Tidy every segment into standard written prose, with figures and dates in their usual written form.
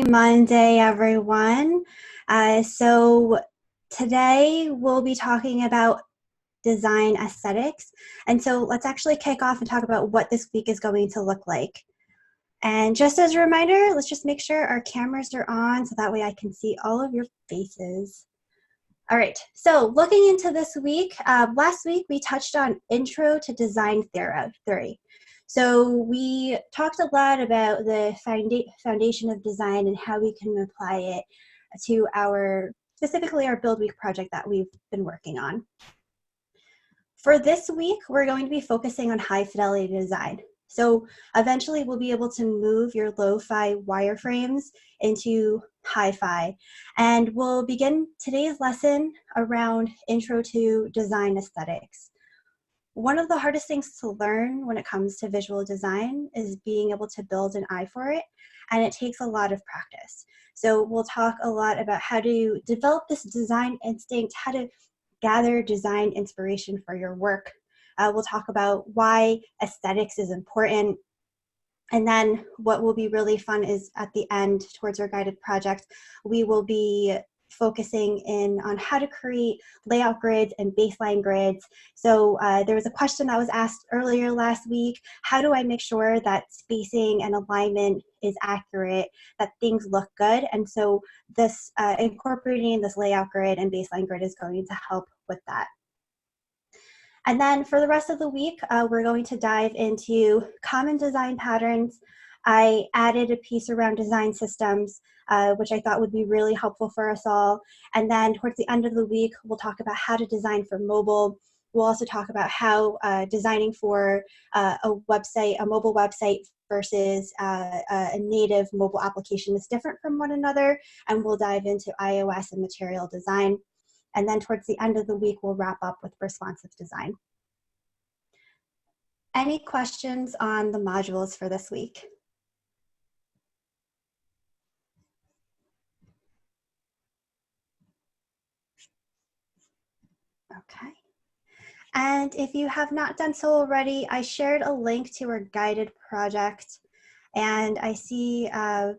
Monday, everyone. So today we'll be talking about design aesthetics. And so let's actually kick off and talk about what this week is going to look like. And just as a reminder, let's just make sure our cameras are on so that way I can see all of your faces. All right, so looking into this week, last week we touched on intro to design theory. So we talked a lot about the foundation of design and how we can apply it to specifically our Build Week project that we've been working on. For this week, we're going to be focusing on high fidelity design. So eventually we'll be able to move your lo-fi wireframes into hi-fi. And we'll begin today's lesson around intro to design aesthetics. One of the hardest things to learn when it comes to visual design is being able to build an eye for it, and it takes a lot of practice. So we'll talk a lot about how to develop this design instinct, how to gather design inspiration for your work. We'll talk about why aesthetics is important. And then what will be really fun is at the end, towards our guided project, we will be focusing in on how to create layout grids and baseline grids. So there was a question that was asked earlier last week: how do I make sure that spacing and alignment is accurate, that things look good? And so this incorporating this layout grid and baseline grid is going to help with that. And then for the rest of the week, we're going to dive into common design patterns. I added a piece around design systems, which I thought would be really helpful for us all. And then towards the end of the week, we'll talk about how to design for mobile. We'll also talk about how designing for a mobile website versus a native mobile application is different from one another. And we'll dive into iOS and material design. And then towards the end of the week, we'll wrap up with responsive design. Any questions on the modules for this week? Okay. And if you have not done so already, I shared a link to our guided project. And I see, I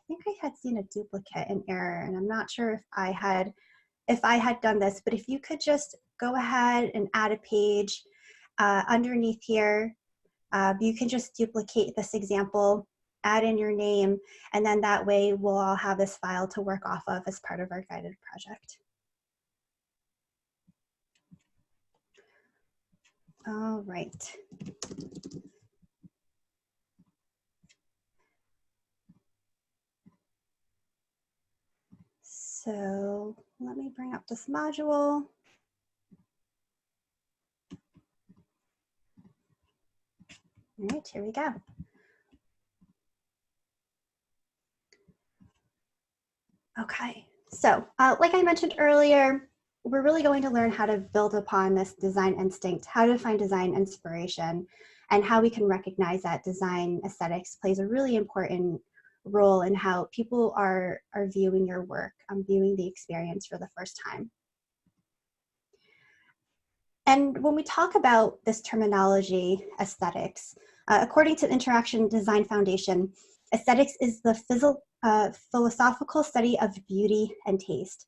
think I had seen a duplicate in error, and I'm not sure if I had done this, but if you could just go ahead and add a page underneath here, you can just duplicate this example, add in your name, and then that way we'll all have this file to work off of as part of our guided project. All right. So let me bring up this module. All right, here we go. Okay, so like I mentioned earlier, we're really going to learn how to build upon this design instinct, how to find design inspiration, and how we can recognize that design aesthetics plays a really important role in how people are viewing your work, viewing the experience for the first time. And when we talk about this terminology, aesthetics, according to the Interaction Design Foundation, aesthetics is the philosophical study of beauty and taste.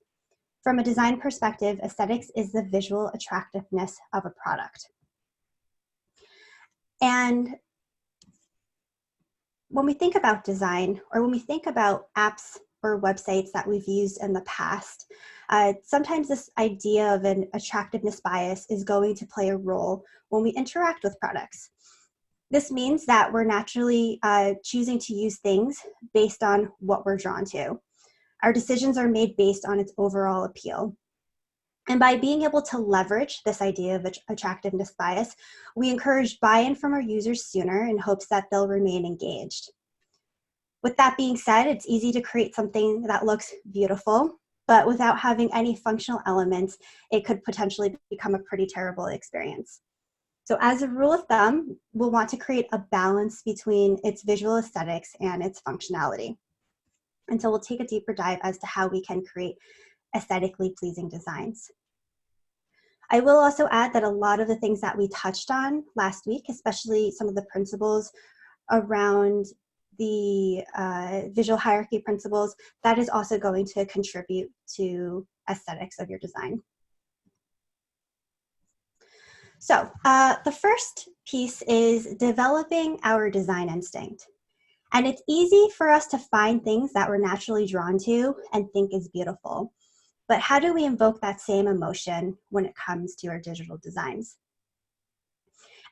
From a design perspective, aesthetics is the visual attractiveness of a product. And when we think about design, or when we think about apps or websites that we've used in the past, sometimes this idea of an attractiveness bias is going to play a role when we interact with products. This means that we're naturally choosing to use things based on what we're drawn to. Our decisions are made based on its overall appeal. And by being able to leverage this idea of attractiveness bias, we encourage buy-in from our users sooner in hopes that they'll remain engaged. With that being said, it's easy to create something that looks beautiful, but without having any functional elements, it could potentially become a pretty terrible experience. So as a rule of thumb, we'll want to create a balance between its visual aesthetics and its functionality. And so we'll take a deeper dive as to how we can create aesthetically pleasing designs. I will also add that a lot of the things that we touched on last week, especially some of the principles around the visual hierarchy principles, that is also going to contribute to aesthetics of your design. So the first piece is developing our design instinct. And it's easy for us to find things that we're naturally drawn to and think is beautiful. But how do we invoke that same emotion when it comes to our digital designs?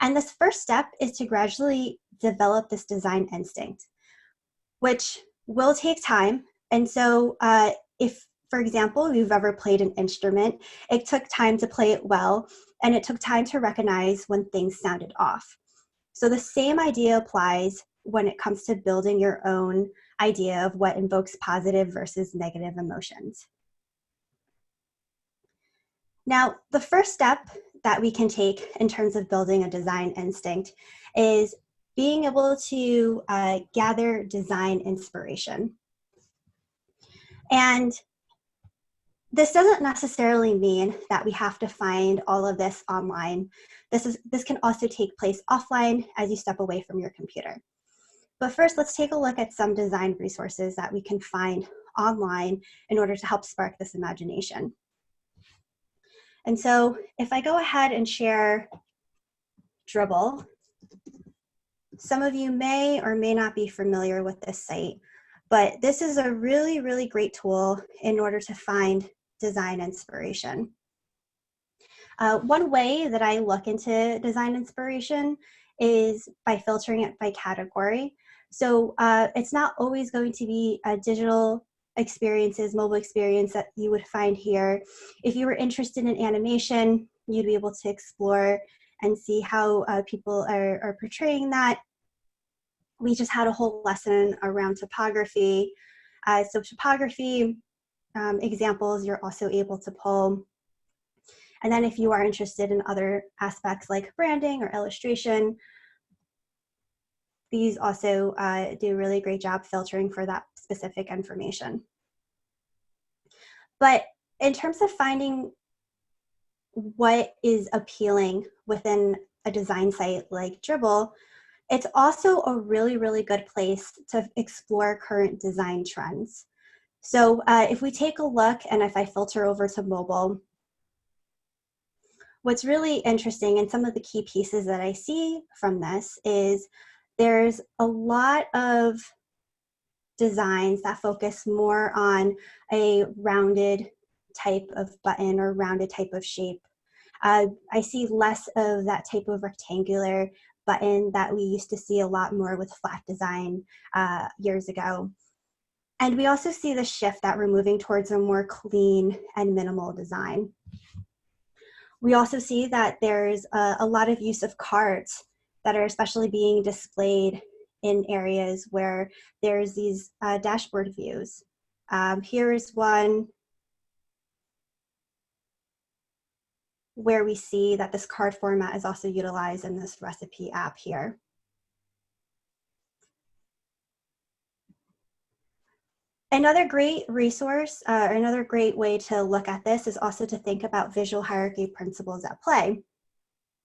And this first step is to gradually develop this design instinct, which will take time. And so if, for example, you've ever played an instrument, it took time to play it well, and it took time to recognize when things sounded off. So the same idea applies when it comes to building your own idea of what invokes positive versus negative emotions. Now, the first step that we can take in terms of building a design instinct is being able to gather design inspiration. And this doesn't necessarily mean that we have to find all of this online. This can also take place offline as you step away from your computer. But first, let's take a look at some design resources that we can find online in order to help spark this imagination. And so if I go ahead and share Dribbble, some of you may or may not be familiar with this site, but this is a really, really great tool in order to find design inspiration. One way that I look into design inspiration is by filtering it by category. So it's not always going to be a digital experiences, mobile experience that you would find here. If you were interested in animation, you'd be able to explore and see how people are portraying that. We just had a whole lesson around typography. So typography examples you're also able to pull. And then if you are interested in other aspects like branding or illustration, these also do a really great job filtering for that specific information. But in terms of finding what is appealing within a design site like Dribbble, it's also a really, really good place to explore current design trends. So if we take a look, and if I filter over to mobile, what's really interesting and some of the key pieces that I see from this is there's a lot of designs that focus more on a rounded type of button or rounded type of shape. I see less of that type of rectangular button that we used to see a lot more with flat design years ago. And we also see the shift that we're moving towards a more clean and minimal design. We also see that there's a lot of use of cards that are especially being displayed in areas where there's these dashboard views. Here is one where we see that this card format is also utilized in this recipe app here. Another great resource, or another great way to look at this is also to think about visual hierarchy principles at play.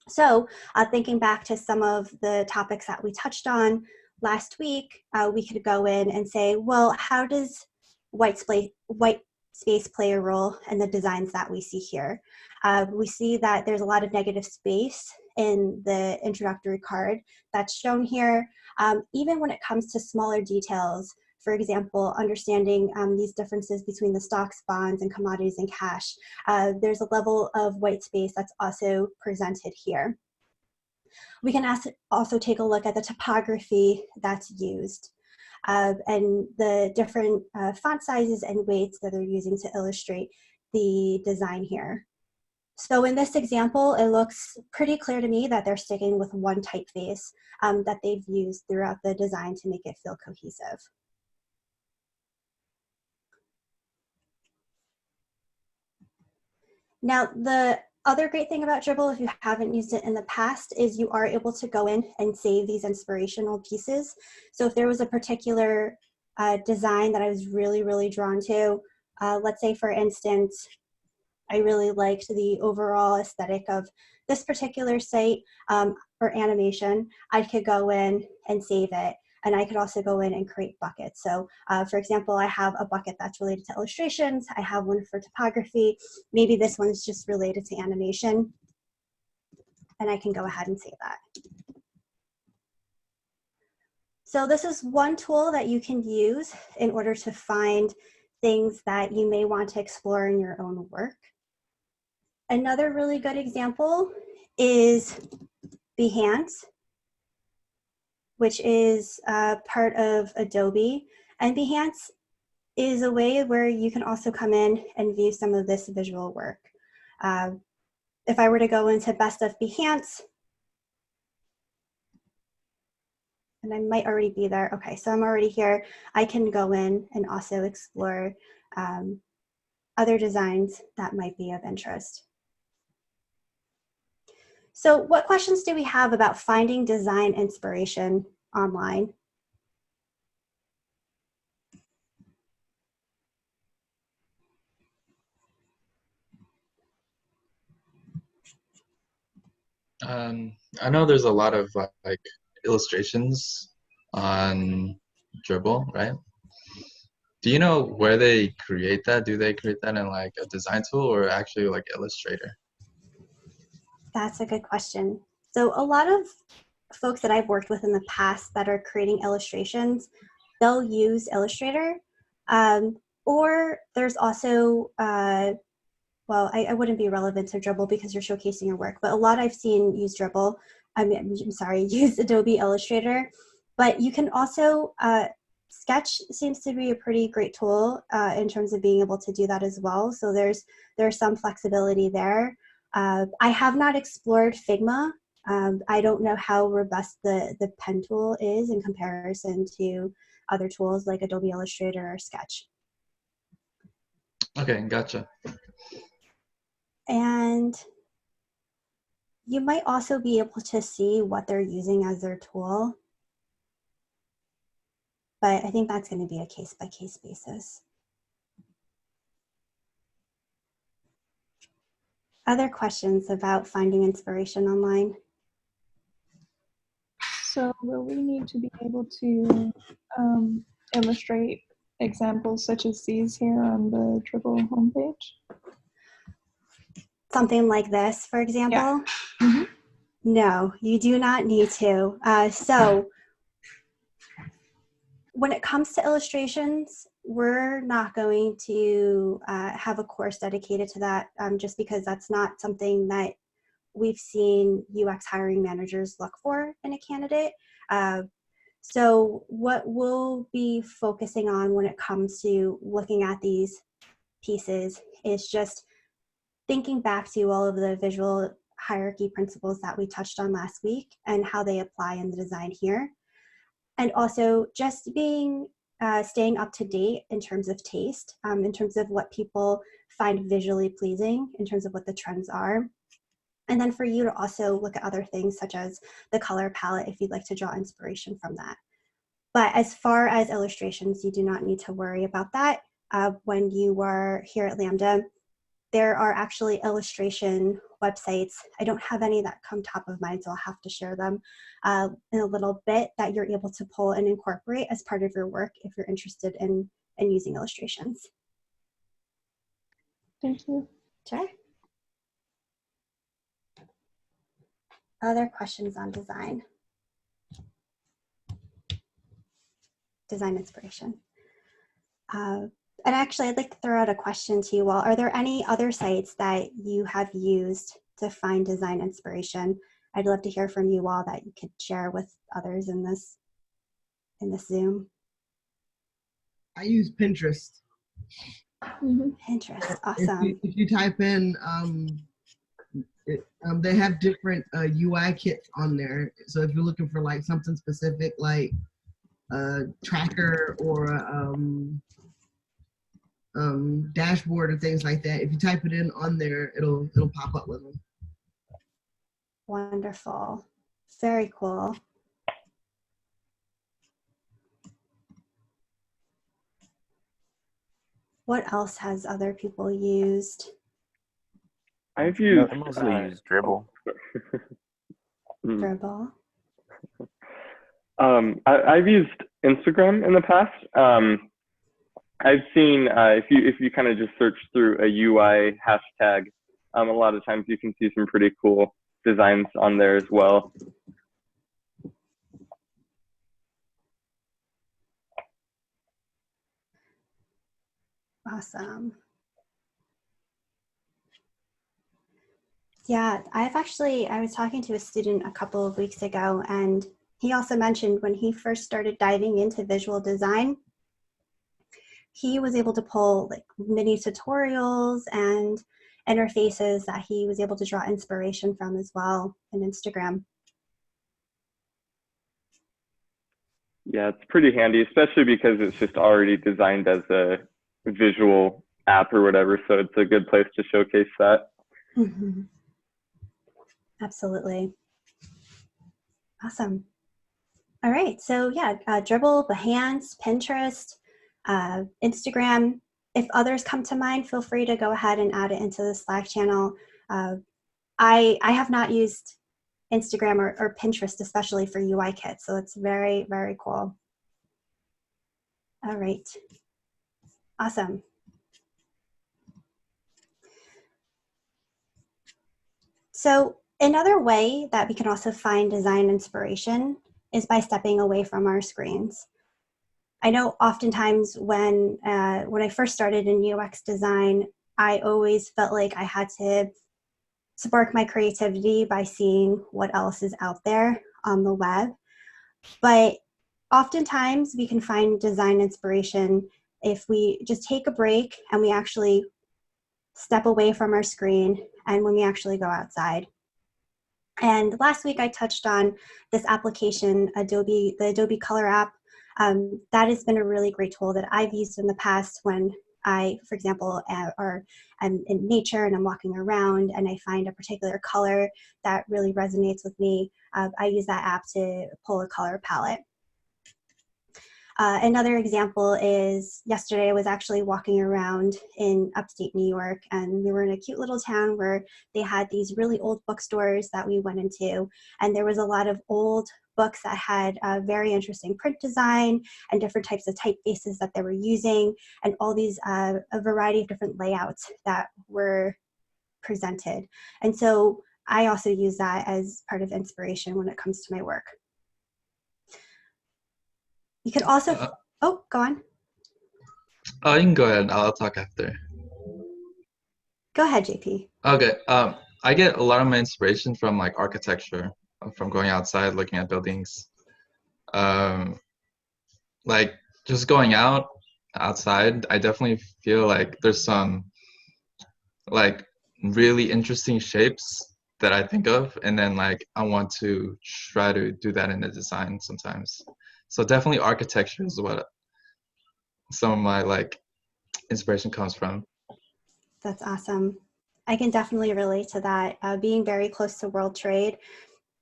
So thinking back to some of the topics that we touched on last week, we could go in and say, well, how does white space play a role in the designs that we see here? We see that there's a lot of negative space in the introductory card that's shown here. Even when it comes to smaller details, for example, understanding these differences between the stocks, bonds, and commodities and cash, there's a level of white space that's also presented here. We can also take a look at the typography that's used and the different font sizes and weights that they're using to illustrate the design here. So in this example, it looks pretty clear to me that they're sticking with one typeface that they've used throughout the design to make it feel cohesive. Now, the other great thing about Dribbble, if you haven't used it in the past, is you are able to go in and save these inspirational pieces. So if there was a particular design that I was really, really drawn to, let's say, for instance, I really liked the overall aesthetic of this particular site or animation, I could go in and save it. and I could also go in and create buckets. So for example, I have a bucket that's related to illustrations. I have one for typography. Maybe this one's just related to animation, and I can go ahead and save that. So this is one tool that you can use in order to find things that you may want to explore in your own work. Another really good example is Behance, which is part of Adobe. And Behance is a way where you can also come in and view some of this visual work. If I were to go into Best of Behance, and I might already be there. Okay, so I'm already here. I can go in and also explore other designs that might be of interest. So what questions do we have about finding design inspiration online? I know there's a lot of like illustrations on Dribble, right? Do you know where they create that? Do they create that in like a design tool or actually like Illustrator? That's a good question. So a lot of folks that I've worked with in the past that are creating illustrations, they'll use Illustrator. Or there's also, well, I wouldn't be relevant to Dribble because you're showcasing your work, but a lot I've seen use Dribble, I'm sorry, use Adobe Illustrator. But you can also, Sketch seems to be a pretty great tool in terms of being able to do that as well. So there's some flexibility there. I have not explored Figma. I don't know how robust the pen tool is in comparison to other tools like Adobe Illustrator or Sketch. Okay, gotcha. And you might also be able to see what they're using as their tool. But I think that's going to be a case-by-case basis. Other questions about finding inspiration online? So will we need to be able to illustrate examples such as these here on the Dribble homepage? Something like this, for example? Yeah. Mm-hmm. No, you do not need to. So when it comes to illustrations, we're not going to have a course dedicated to that just because that's not something that we've seen UX hiring managers look for in a candidate. So what we'll be focusing on when it comes to looking at these pieces is just thinking back to all of the visual hierarchy principles that we touched on last week and how they apply in the design here. And also just being staying up to date in terms of taste, in terms of what people find visually pleasing, in terms of what the trends are. And then for you to also look at other things such as the color palette if you'd like to draw inspiration from that. But as far as illustrations, you do not need to worry about that. When you are here at Lambda, there are actually illustration websites. I don't have any that come top of mind, so I'll have to share them in a little bit that you're able to pull and incorporate as part of your work if you're interested in using illustrations. Thank you. Sure. Other questions on design? Design inspiration. And actually, I'd like to throw out a question to you all. Are there any other sites that you have used to find design inspiration? I'd love to hear from you all that you could share with others in this Zoom. I use Pinterest. Mm-hmm. Pinterest, awesome. If you type in, they have different UI kits on there. So if you're looking for like something specific, like a tracker or a dashboard or things like that, if you type it in on there, it'll pop up with them. Wonderful, very cool. What else has other people used? I've used I mostly use Dribble. Dribble. I've used Instagram in the past. I've seen if you kind of just search through a UI hashtag, a lot of times you can see some pretty cool designs on there as well. Awesome. Yeah, I was talking to a student a couple of weeks ago, and he also mentioned when he first started diving into visual design, he was able to pull like mini tutorials and interfaces that he was able to draw inspiration from as well in Instagram. Yeah, it's pretty handy, especially because it's just already designed as a visual app or whatever. So it's a good place to showcase that. Mm-hmm. Absolutely. Awesome. All right. So yeah, Dribbble, Behance, Pinterest, Instagram. If others come to mind, feel free to go ahead and add it into the Slack channel. I have not used Instagram or Pinterest, especially for UI kits. So it's very, very cool. All right. Awesome. So another way that we can also find design inspiration is by stepping away from our screens. I know oftentimes when I first started in UX design, I always felt like I had to spark my creativity by seeing what else is out there on the web. But oftentimes we can find design inspiration if we just take a break and we actually step away from our screen and when we actually go outside. And last week I touched on this application, the Adobe Color app. That has been a really great tool that I've used in the past when I, for example, I'm in nature and I'm walking around and I find a particular color that really resonates with me. I use that app to pull a color palette. Another example is yesterday I was actually walking around in upstate New York, and we were in a cute little town where they had these really old bookstores that we went into, and there was a lot of old books that had very interesting print design and different types of typefaces that they were using, and all these a variety of different layouts that were presented. And so I also use that as part of inspiration when it comes to my work. You could also, oh, go on. Oh, you can go ahead. I'll talk after. Go ahead, JP. Okay. I get a lot of my inspiration from like architecture, from going outside, looking at buildings. Like just going outside, I definitely feel like there's some like really interesting shapes that I think of, and then like I want to try to do that in the design sometimes. So definitely architecture is what some of my like inspiration comes from. That's awesome. I can definitely relate to that. Being very close to World Trade,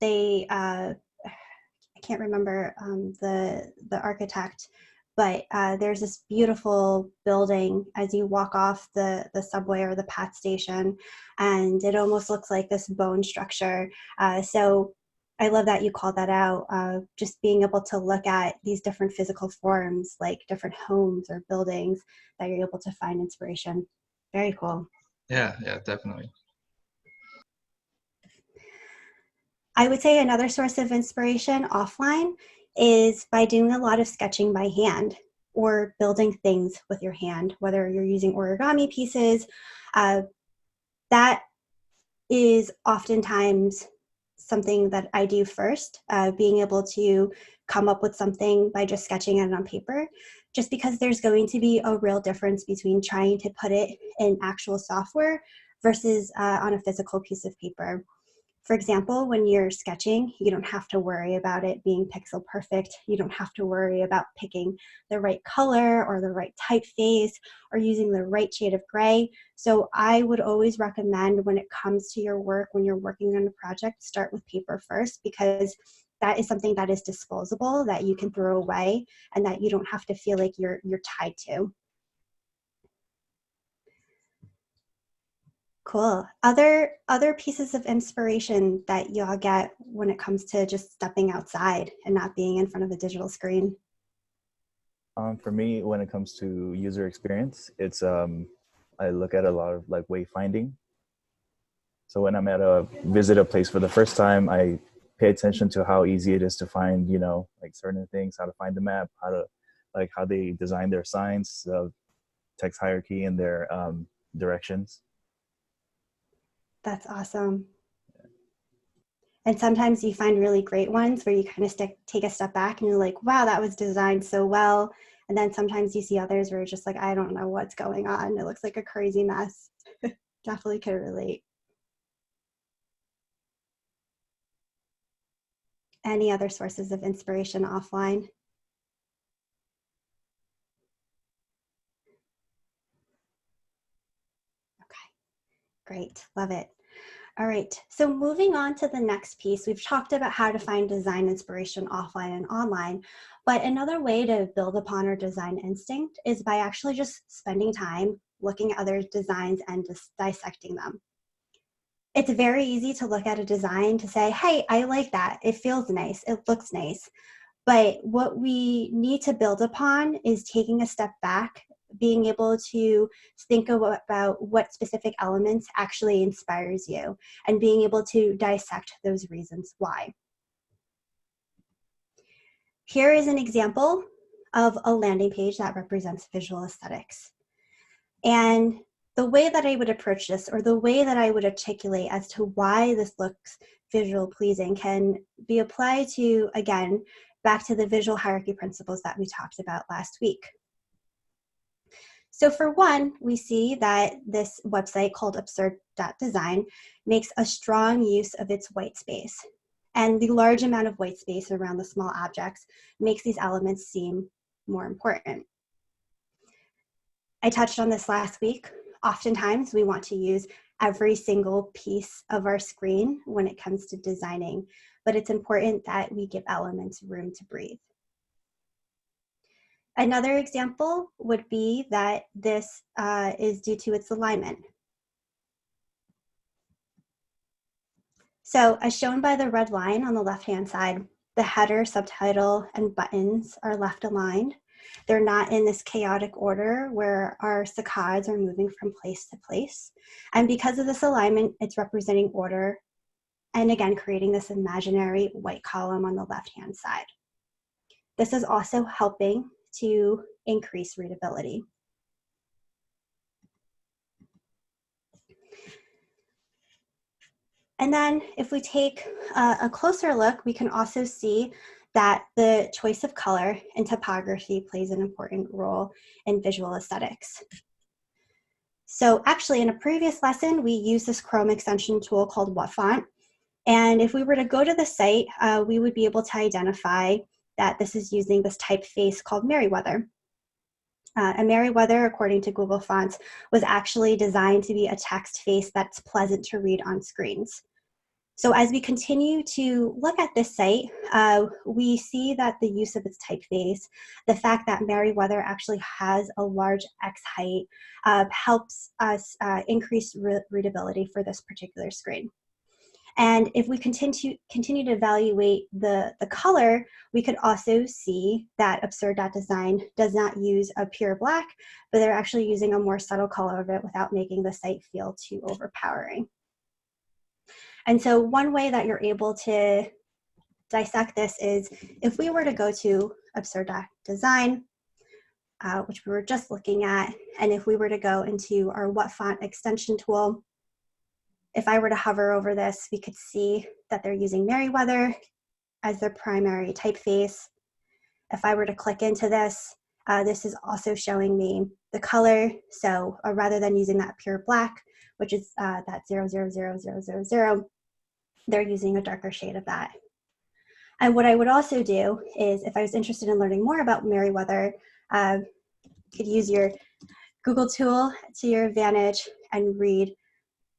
they I can't remember the architect, but there's this beautiful building as you walk off the subway or the PATH station, and it almost looks like this bone structure. So I love that you called that out. Just being able to look at these different physical forms, like different homes or buildings, that you're able to find inspiration. Very cool. Yeah, definitely. I would say another source of inspiration offline is by doing a lot of sketching by hand or building things with your hand, whether you're using origami pieces. That is oftentimes something that I do first, being able to come up with something by just sketching it on paper, just because there's going to be a real difference between trying to put it in actual software versus on a physical piece of paper. For example, when you're sketching, you don't have to worry about it being pixel perfect. You don't have to worry about picking the right color or the right typeface or using the right shade of gray. So I would always recommend when it comes to your work, when you're working on a project, start with paper first, because that is something that is disposable, that you can throw away, and that you don't have to feel like you're tied to. Cool. Other pieces of inspiration that y'all get when it comes to just stepping outside and not being in front of a digital screen? For me, when it comes to user experience, it's I look at a lot of like wayfinding. So when I'm at visit a place for the first time, I pay attention to how easy it is to find, like certain things, how to find the map, how they design their signs, text hierarchy, and their directions. That's awesome. And sometimes you find really great ones where you kind of take a step back and you're like, wow, that was designed so well. And then sometimes you see others where you're just like, I don't know what's going on. It looks like a crazy mess. Definitely could relate. Any other sources of inspiration offline? Okay, great, love it. All right, so moving on to the next piece, we've talked about how to find design inspiration offline and online, but another way to build upon our design instinct is by actually just spending time looking at other designs and just dissecting them. It's very easy to look at a design to say, hey, I like that. It feels nice. It looks nice. But what we need to build upon is taking a step back, being able to think about what specific elements actually inspires you, and being able to dissect those reasons why. Here is an example of a landing page that represents visual aesthetics. And the way that I would approach this, or the way that I would articulate as to why this looks visual pleasing, can be applied to, again, back to the visual hierarchy principles that we talked about last week. So for one, we see that this website called absurd.design makes a strong use of its white space. And the large amount of white space around the small objects makes these elements seem more important. I touched on this last week. Oftentimes, we want to use every single piece of our screen when it comes to designing, but it's important that we give elements room to breathe. Another example would be that this is due to its alignment. So as shown by the red line on the left-hand side, the header, subtitle, and buttons are left aligned. They're not in this chaotic order where our saccades are moving from place to place. And because of this alignment, it's representing order, and again, creating this imaginary white column on the left-hand side. This is also helping to increase readability. And then if we take a closer look, we can also see that the choice of color and typography plays an important role in visual aesthetics. So actually in a previous lesson, we used this Chrome extension tool called WhatFont. And if we were to go to the site, we would be able to identify that this is using this typeface called Merriweather. And Merriweather, according to Google Fonts, was actually designed to be a text face that's pleasant to read on screens. So as we continue to look at this site, we see that the use of its typeface, the fact that Merriweather actually has a large X height, helps us increase readability for this particular screen. And if we continue to evaluate the color, we could also see that Absurd.design does not use a pure black, but they're actually using a more subtle color of it without making the site feel too overpowering. And so one way that you're able to dissect this is if we were to go to Absurd.design, which we were just looking at, and if we were to go into our WhatFont extension tool, if I were to hover over this, we could see that they're using Merriweather as their primary typeface. If I were to click into this, this is also showing me the color. So rather than using that pure black, which is that 000000, they're using a darker shade of that. And what I would also do is, if I was interested in learning more about Merriweather, you could use your Google tool to your advantage and read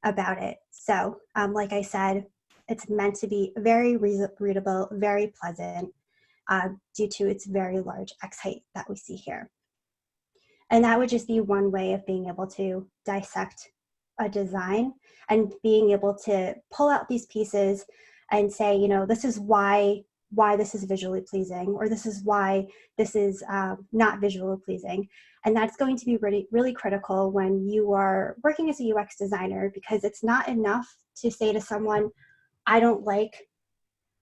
about it. So like I said, it's meant to be very readable, very pleasant, due to its very large X height that we see here. And that would just be one way of being able to dissect a design and being able to pull out these pieces and say, you know, this is why this is visually pleasing, or this is why this is not visually pleasing. And that's going to be really, really critical when you are working as a UX designer, because it's not enough to say to someone, I don't like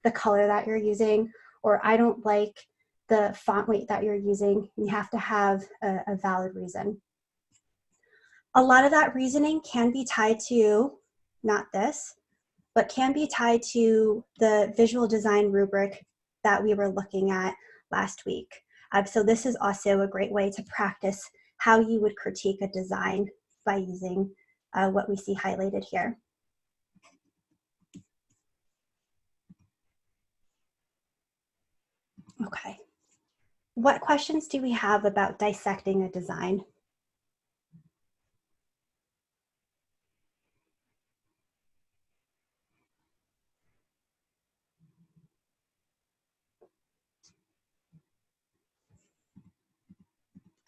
the color that you're using, or I don't like the font weight that you're using. You have to have a valid reason. A lot of that reasoning can be tied to, not this, but can be tied to the visual design rubric that we were looking at last week. So this is also a great way to practice how you would critique a design by using what we see highlighted here. Okay. What questions do we have about dissecting a design?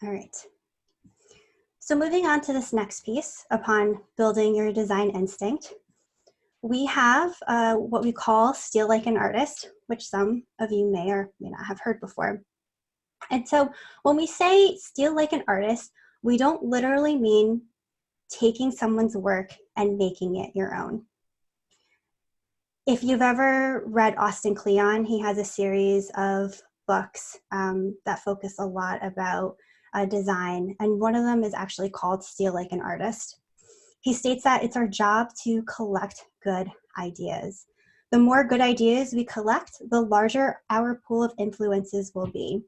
All right. So moving on to this next piece, upon building your design instinct, we have what we call steal like an artist, which some of you may or may not have heard before. And so when we say steal like an artist, we don't literally mean taking someone's work and making it your own. If you've ever read Austin Kleon, he has a series of books that focus a lot about design, and one of them is actually called Steal Like an Artist. He states that it's our job to collect good ideas. The more good ideas we collect, the larger our pool of influences will be.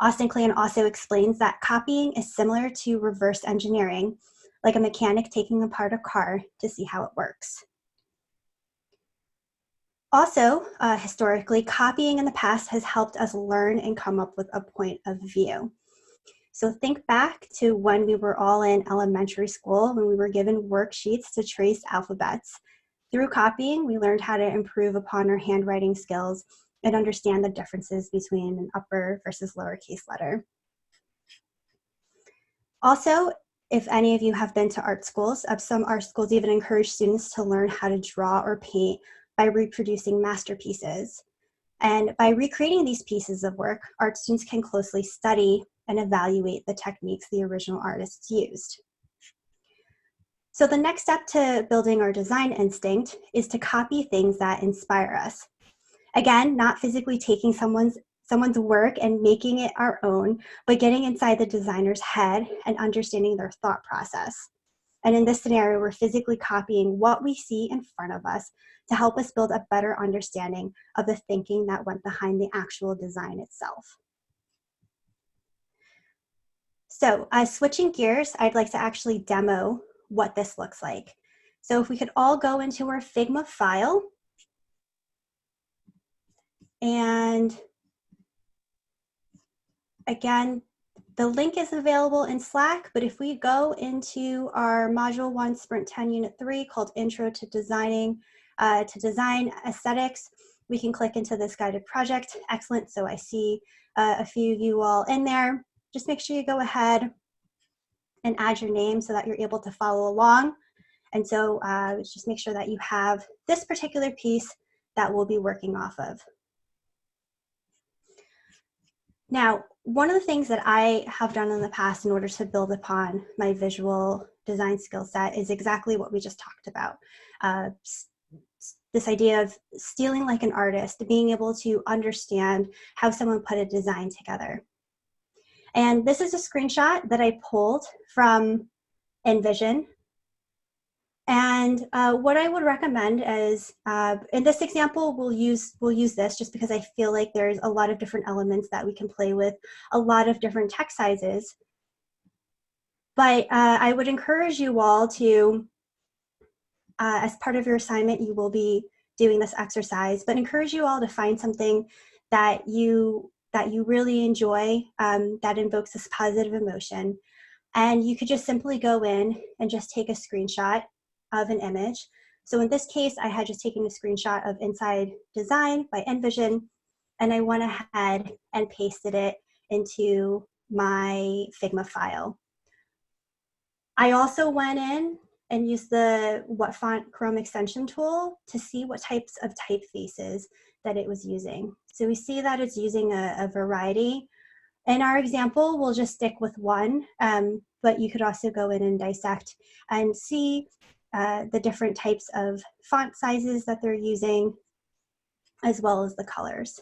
Austin Kleon also explains that copying is similar to reverse engineering, like a mechanic taking apart a car to see how it works. Also, historically, copying in the past has helped us learn and come up with a point of view. So think back to when we were all in elementary school, when we were given worksheets to trace alphabets. Through copying, we learned how to improve upon our handwriting skills and understand the differences between an upper versus lowercase letter. Also, if any of you have been to art schools, some art schools even encourage students to learn how to draw or paint by reproducing masterpieces. And by recreating these pieces of work, art students can closely study and evaluate the techniques the original artists used. So the next step to building our design instinct is to copy things that inspire us. Again, not physically taking someone's work and making it our own, but getting inside the designer's head and understanding their thought process. And in this scenario, we're physically copying what we see in front of us to help us build a better understanding of the thinking that went behind the actual design itself. So switching gears, I'd like to actually demo what this looks like. So if we could all go into our Figma file, and again, the link is available in Slack, but if we go into our Module 1 Sprint 10 Unit 3 called Intro to Design Aesthetics, we can click into this guided project. Excellent, so I see a few of you all in there. Just make sure you go ahead and add your name so that you're able to follow along. And so just make sure that you have this particular piece that we'll be working off of. Now, one of the things that I have done in the past in order to build upon my visual design skill set is exactly what we just talked about. This idea of stealing like an artist, being able to understand how someone put a design together. And this is a screenshot that I pulled from InVision. And what I would recommend is, in this example, we'll use this just because I feel like there's a lot of different elements that we can play with, a lot of different text sizes. But I would encourage you all to, as part of your assignment, you will be doing this exercise, but encourage you all to find something that you really enjoy, that invokes this positive emotion. And you could just simply go in and just take a screenshot of an image. So in this case, I had just taken a screenshot of Inside Design by InVision, and I went ahead and pasted it into my Figma file. I also went in and use the What Font Chrome extension tool to see what types of typefaces that it was using. So we see that it's using a variety. In our example, we'll just stick with one, but you could also go in and dissect and see the different types of font sizes that they're using, as well as the colors.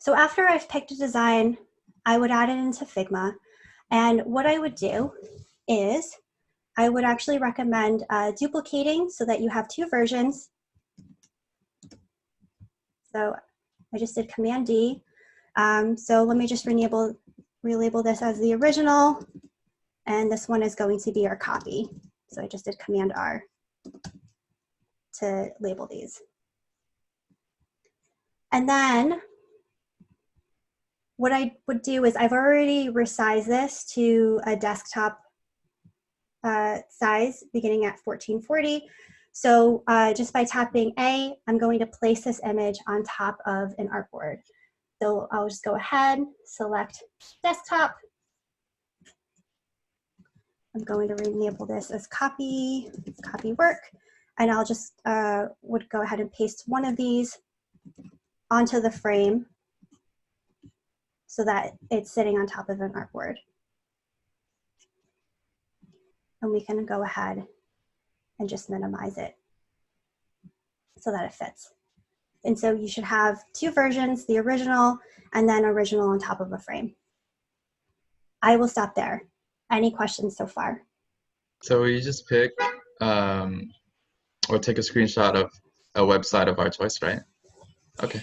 So after I've picked a design, I would add it into Figma. And what I would do is I would actually recommend duplicating so that you have two versions. So I just did Command D. So let me just relabel this as the original, and this one is going to be our copy. So I just did Command R to label these. And then what I would do is I've already resized this to a desktop size beginning at 1440. So just by tapping A, I'm going to place this image on top of an artboard. So I'll just go ahead, select desktop. I'm going to rename this as copy work, and I'll just would go ahead and paste one of these onto the frame so that it's sitting on top of an artboard. And we can go ahead and just minimize it so that it fits. And so you should have two versions, the original and then original on top of a frame. I will stop there. Any questions so far? So you just pick or take a screenshot of a website of our choice, right? Okay.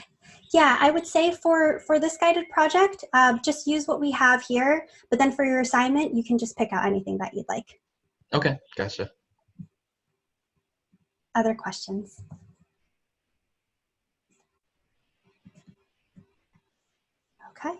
Yeah, I would say for this guided project, just use what we have here, but then for your assignment, you can just pick out anything that you'd like. Okay, gotcha. Other questions? Okay.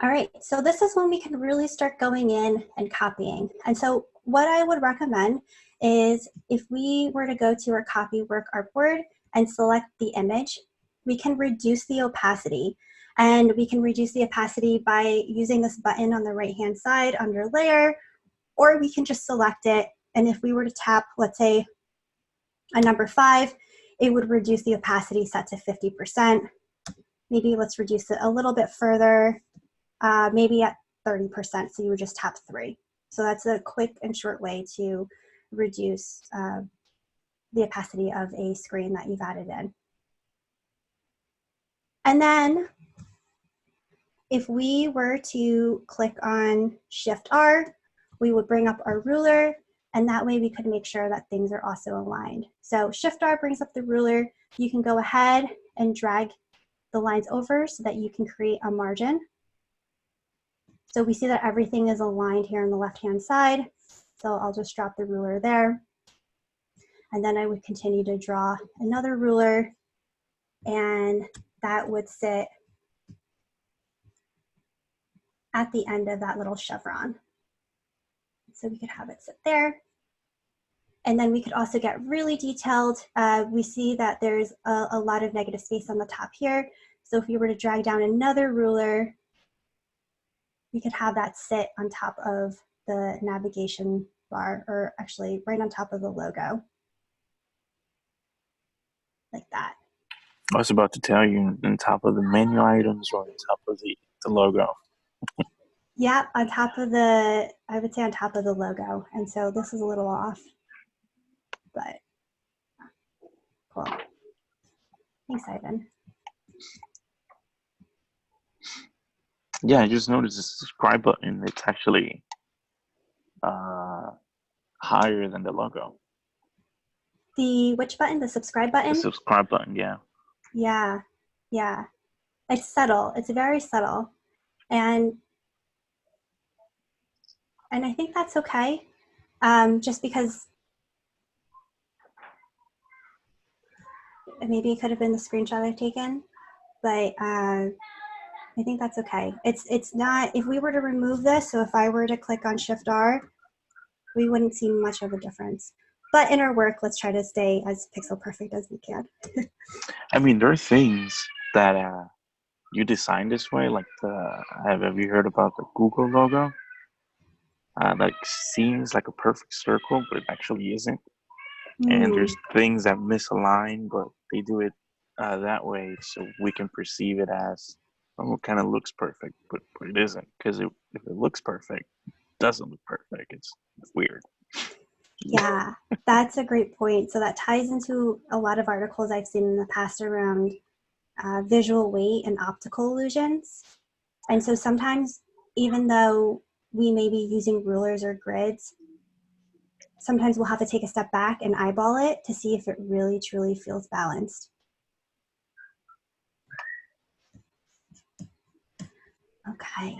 All right, so this is when we can really start going in and copying. And so what I would recommend is if we were to go to our copy work artboard and select the image, we can reduce the opacity. And we can reduce the opacity by using this button on the right-hand side under layer, or we can just select it. And if we were to tap, let's say, a number 5, it would reduce the opacity set to 50%. Maybe let's reduce it a little bit further, maybe at 30%, so you would just tap 3. So that's a quick and short way to reduce the opacity of a screen that you've added in. And then if we were to click on Shift R, we would bring up our ruler, and that way we could make sure that things are also aligned. So Shift R brings up the ruler. You can go ahead and drag the lines over so that you can create a margin. So we see that everything is aligned here on the left-hand side. So I'll just drop the ruler there. And then I would continue to draw another ruler, and that would sit at the end of that little chevron. So we could have it sit there. And then we could also get really detailed. We see that there's a lot of negative space on the top here. So if you were to drag down another ruler, we could have that sit on top of the navigation bar, or actually right on top of the logo, like that. I was about to tell you, on top of the menu items or on top of the logo. Yeah, on top of the, I would say on top of the logo. And so this is a little off, but cool. Thanks, Ivan. Yeah, I just noticed the subscribe button. It's actually higher than the logo. The which button? The subscribe button? The subscribe button, yeah. Yeah, yeah. It's subtle. It's very subtle. And I think that's okay. Just because maybe it could have been the screenshot I've taken, but I think that's okay. It's not, if we were to remove this, so if I were to click on Shift R, we wouldn't see much of a difference. But in our work, let's try to stay as pixel perfect as we can. I mean, there are things that you design this way, like have you heard about the Google logo? like seems like a perfect circle, but it actually isn't. And Hmm. there's things that misalign, but they do it that way so we can perceive it as, oh, it kind of looks perfect, but it isn't, because if it looks perfect, it doesn't look perfect. It's weird. Yeah, that's a great point. So that ties into a lot of articles I've seen in the past around visual weight and optical illusions. And so sometimes, even though we may be using rulers or grids, sometimes we'll have to take a step back and eyeball it to see if it really truly feels balanced. Okay.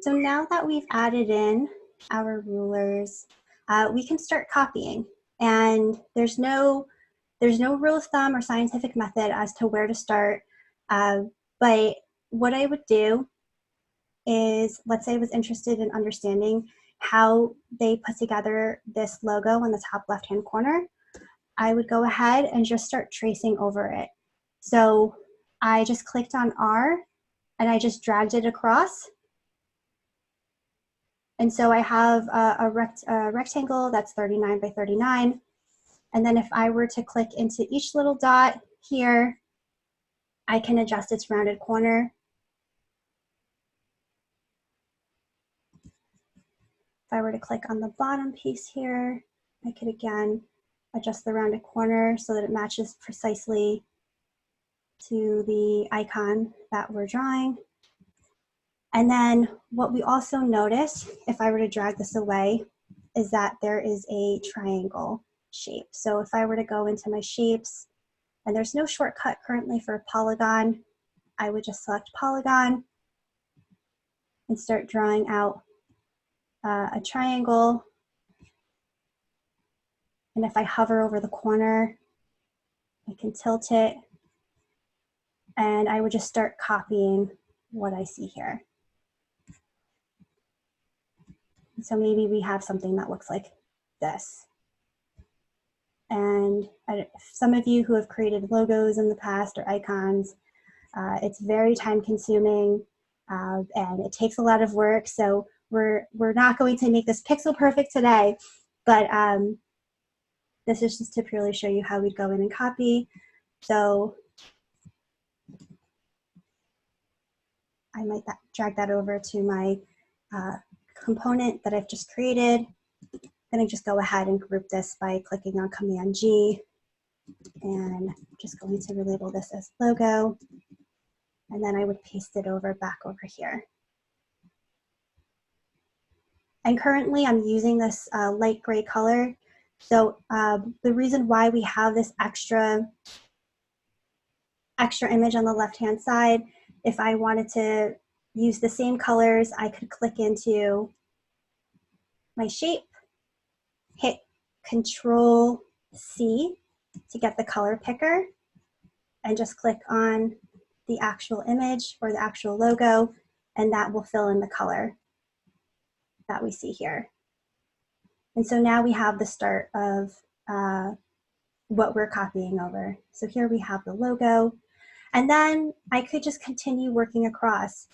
So now that we've added in our rulers, we can start copying. And there's no rule of thumb or scientific method as to where to start. But what I would do is, let's say I was interested in understanding how they put together this logo on the top left-hand corner, I would go ahead and just start tracing over it. So I just clicked on R and I just dragged it across. And so I have a rectangle that's 39 by 39. And then if I were to click into each little dot here, I can adjust its rounded corner. If I were to click on the bottom piece here, I could again adjust the rounded corner so that it matches precisely to the icon that we're drawing. And then what we also notice, if I were to drag this away, is that there is a triangle shape. So if I were to go into my shapes, and there's no shortcut currently for polygon, I would just select polygon and start drawing out a triangle. And if I hover over the corner, I can tilt it, and I would just start copying what I see here. So maybe we have something that looks like this. And some of you who have created logos in the past or icons, it's very time consuming and it takes a lot of work. So we're not going to make this pixel perfect today, but this is just to purely show you how we'd go in and copy. So I might drag that over to my component that I've just created. Then I just go ahead and group this by clicking on Command G, and I'm just going to relabel this as logo. And then I would paste it back over here. And currently I'm using this light gray color. So the reason why we have this extra image on the left-hand side, if I wanted to use the same colors, I could click into my shape, hit Control C to get the color picker, and just click on the actual image or the actual logo, and that will fill in the color that we see here. And so now we have the start of what we're copying over. So here we have the logo, and then I could just continue working across.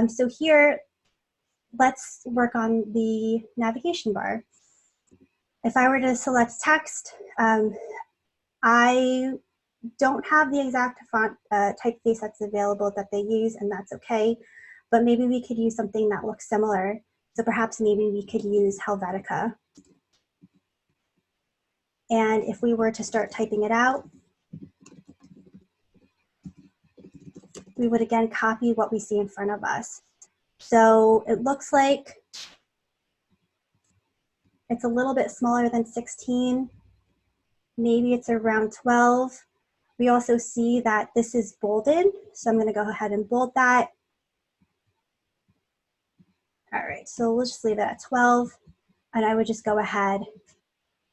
So here, let's work on the navigation bar. If I were to select text, I don't have the exact font typeface that's available that they use, and that's okay. But maybe we could use something that looks similar. So perhaps maybe we could use Helvetica. And if we were to start typing it out, we would again copy what we see in front of us. So it looks like it's a little bit smaller than 16. Maybe it's around 12. We also see that this is bolded, so I'm going to go ahead and bold that. All right, so we'll just leave it at 12, and I would just go ahead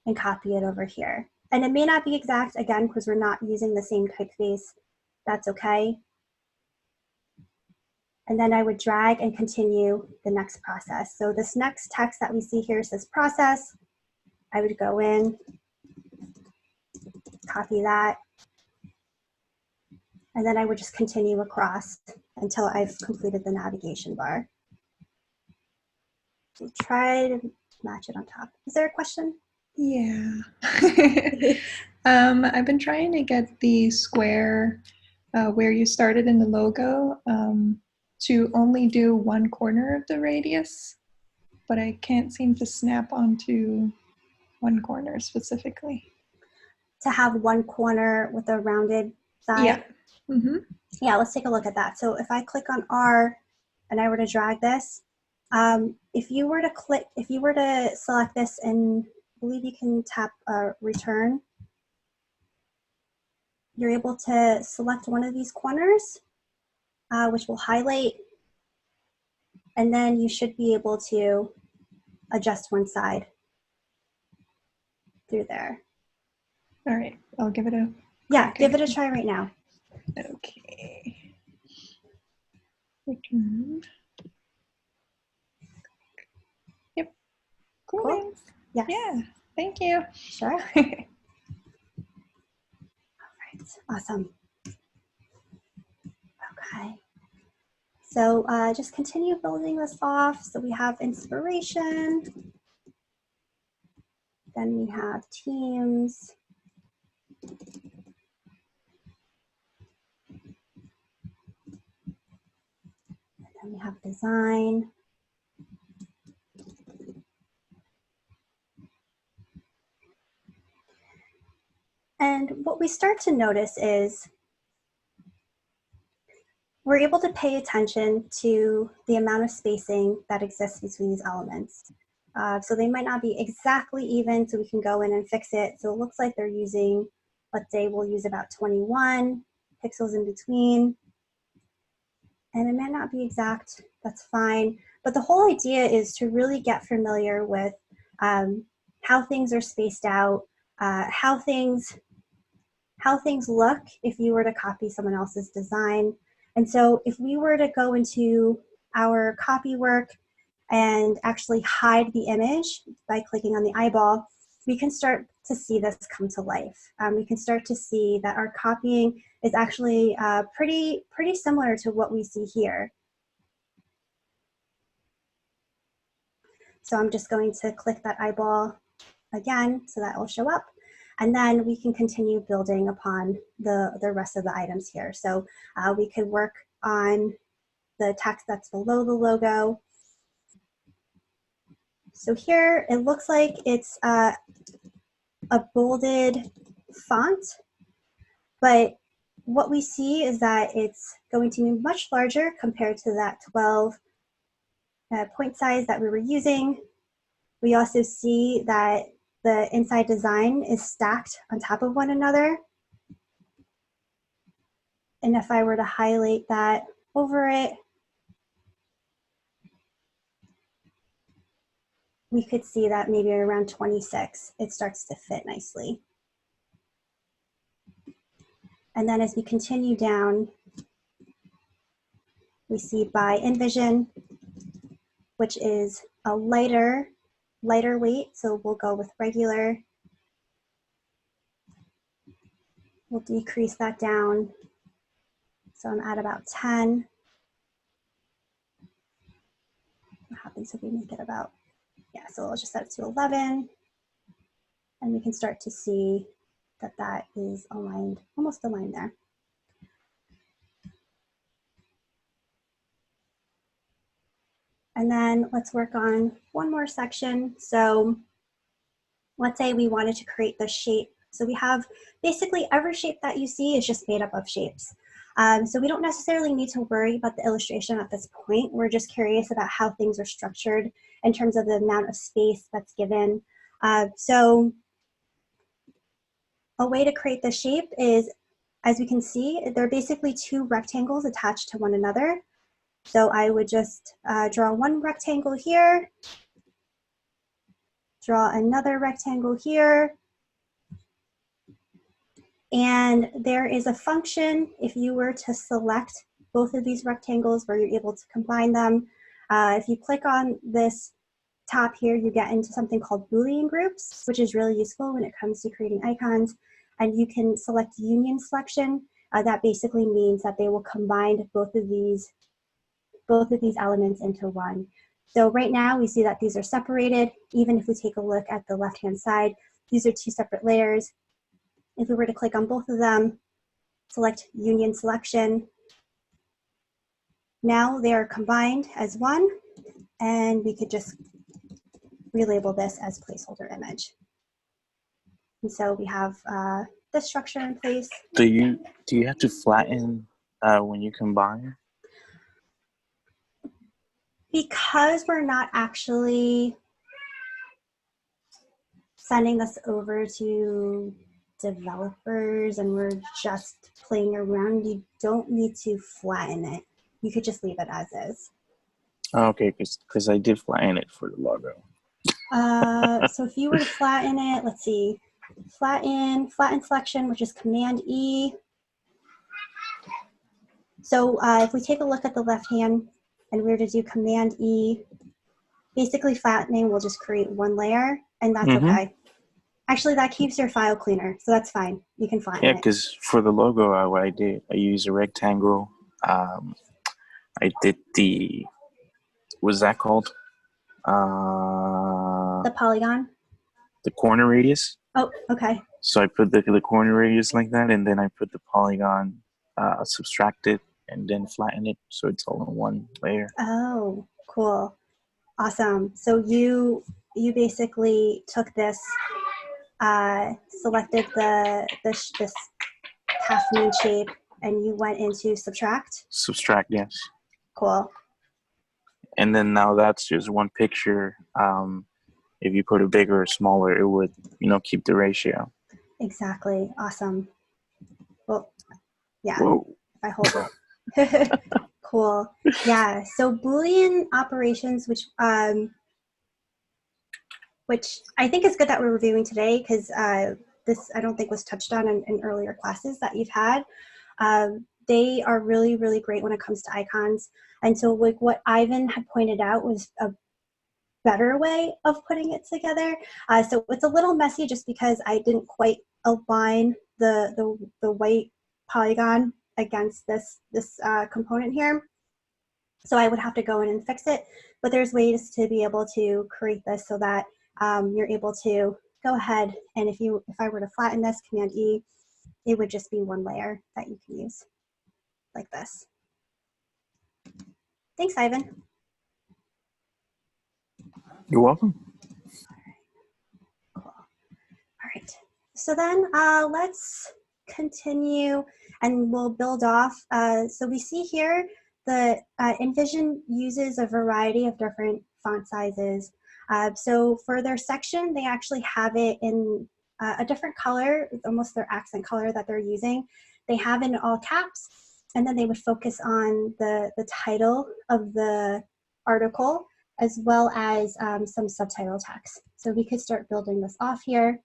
and copy it over here. And it may not be exact, again, because we're not using the same typeface. That's okay. And then I would drag and continue the next process. So this next text that we see here says process. I would go in, copy that, and then I would just continue across until I've completed the navigation bar. So try to match it on top. Is there a question? Yeah. I've been trying to get the square where you started in the logo to only do one corner of the radius, but I can't seem to snap onto one corner specifically. To have one corner with a rounded side? Yeah. Mm-hmm. Yeah, let's take a look at that. So if I click on R and I were to drag this, if you were to select this, and I believe you can tap return, you're able to select one of these corners, which will highlight, and then you should be able to adjust one side through there. All right, I'll give it a Yeah, give it a try right now. Okay. Return. Yep. Cool. Cool. Yes. Yeah. Thank you. Sure. All right. Awesome. Okay. So just continue building this off. So we have inspiration. Then we have teams. And then we have design. And what we start to notice is we're able to pay attention to the amount of spacing that exists between these elements. So they might not be exactly even, so we can go in and fix it. So it looks like they're using, let's say we'll use about 21 pixels in between. And it may not be exact, that's fine. But the whole idea is to really get familiar with how things are spaced out, how things look if you were to copy someone else's design. And so if we were to go into our copy work and actually hide the image by clicking on the eyeball, we can start to see this come to life. We can start to see that our copying is actually pretty similar to what we see here. So I'm just going to click that eyeball again so that will show up. And then we can continue building upon the rest of the items here. So we could work on the text that's below the logo. So here it looks like it's a bolded font, but what we see is that it's going to be much larger compared to that 12 point size that we were using. We also see that the inside design is stacked on top of one another. And if I were to highlight that over it, we could see that maybe around 26, it starts to fit nicely. And then as we continue down, we see by InVision, which is a lighter weight. So we'll go with regular. We'll decrease that down. So I'm at about 10. What happens if we make it about, yeah, so I'll just set it to 11. And we can start to see that that is aligned, almost aligned there. And then let's work on one more section. So let's say we wanted to create the shape. So we have basically every shape that you see is just made up of shapes. So we don't necessarily need to worry about the illustration at this point. We're just curious about how things are structured in terms of the amount of space that's given. So a way to create the shape is, as we can see, there are basically two rectangles attached to one another. So I would just draw one rectangle here, draw another rectangle here, and there is a function if you were to select both of these rectangles where you're able to combine them. If you click on this top here, you get into something called Boolean groups, which is really useful when it comes to creating icons. And you can select union selection. That basically means that they will combine both of these elements into one. So right now we see that these are separated. Even if we take a look at the left-hand side, these are two separate layers. If we were to click on both of them, select Union Selection, now they are combined as one, and we could just relabel this as placeholder image. And so we have this structure in place. Do you have to flatten when you combine? Because we're not actually sending this over to developers and we're just playing around, you don't need to flatten it. You could just leave it as is. Oh, okay, because I did flatten it for the logo. So if you were to flatten it, let's see, flatten selection, which is Command E. So if we take a look at the left hand and we were to do Command E, basically flattening will just create one layer, and that's okay. Actually, that keeps your file cleaner, so that's fine. You can flatten Yeah, it. because for the logo, what I did, I used a rectangle. I did what's that called? The polygon? The corner radius. Oh, okay. So I put the corner radius like that, and then I put the polygon, subtract it, and then flatten it, so it's all in one layer. Oh, cool. Awesome. So you basically took this, selected this half moon shape, and you went into subtract? Subtract, yes. Cool. And then now that's just one picture. If you put it bigger or smaller, it would, keep the ratio. Exactly. Awesome. Well, yeah. Whoa. If I hold it. Cool. Yeah. So Boolean operations, which I think is good that we're reviewing today, because this I don't think was touched on in earlier classes that you've had. They are really, really great when it comes to icons. And so like what Ivan had pointed out was a better way of putting it together. So it's a little messy just because I didn't quite align the white polygon against this component here. So I would have to go in and fix it. But there's ways to be able to create this so that you're able to go ahead, and if I were to flatten this, Command E, it would just be one layer that you can use like this. Thanks, Ivan. You're welcome. Cool. All right. So then let's continue and we'll build off. So we see here the InVision uses a variety of different font sizes. So for their section, they actually have it in a different color. It's almost their accent color that they're using. They have it in all caps, and then they would focus on the title of the article as well as some subtitle text. So we could start building this off here.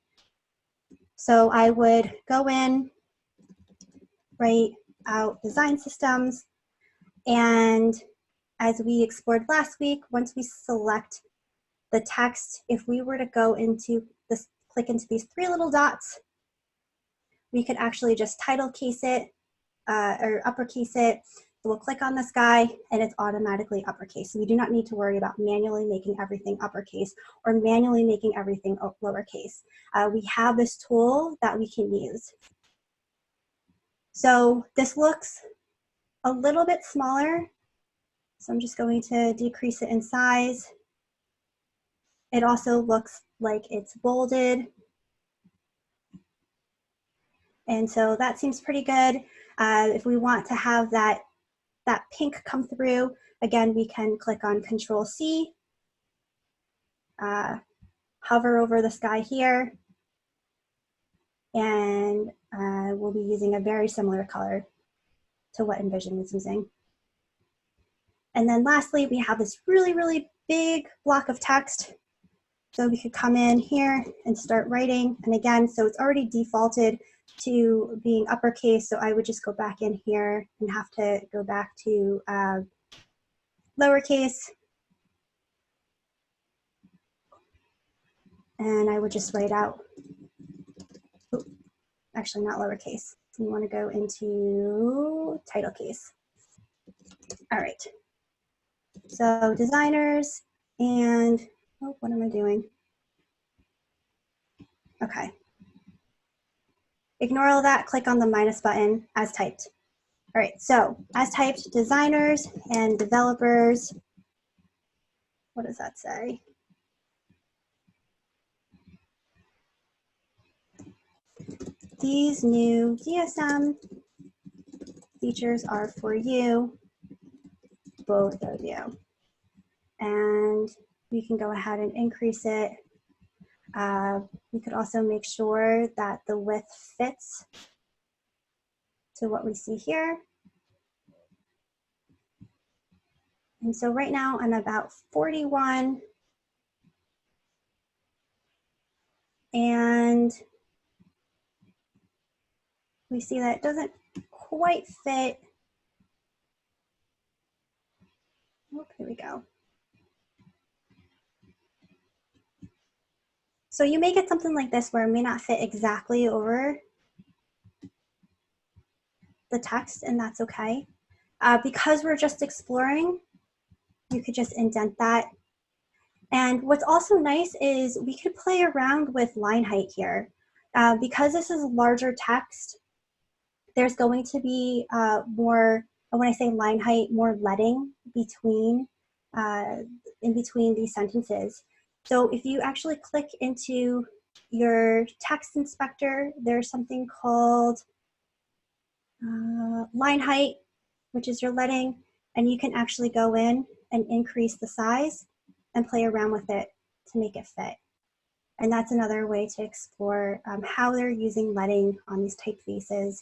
So I would go in, write out design systems, and as we explored last week, once we select the text, if we were to go into this, click into these three little dots, we could actually just title case it or uppercase it. So we'll click on this guy and it's automatically uppercase. So we do not need to worry about manually making everything uppercase or manually making everything lowercase. We have this tool that we can use. So this looks a little bit smaller. So I'm just going to decrease it in size. It also looks like it's bolded. And so that seems pretty good. If we want to have that pink come through, again, we can click on Control-C, hover over this guy here, and we'll be using a very similar color to what InVision is using. And then lastly, we have this really, really big block of text. So we could come in here and start writing. And again, so it's already defaulted to being uppercase. So I would just go back in here and have to go back to lowercase. And I would just write out, actually not lowercase. You want to go into title case. All right. So designers, And, oh, what am I doing? Okay. Ignore all that, click on the minus button as typed. All right, so as typed, designers and developers, what does that say? These new DSM features are for you, both of you. And we can go ahead and increase it. We could also make sure that the width fits to what we see here. And so right now I'm about 41. And we see that it doesn't quite fit. Oh, here we go. So you may get something like this where it may not fit exactly over the text, and that's okay. Because we're just exploring, you could just indent that. And what's also nice is we could play around with line height here. Because this is larger text, there's going to be more, when I say line height, more leading between, in between these sentences. So if you actually click into your text inspector, there's something called line height, which is your leading, and you can actually go in and increase the size and play around with it to make it fit. And that's another way to explore how they're using leading on these typefaces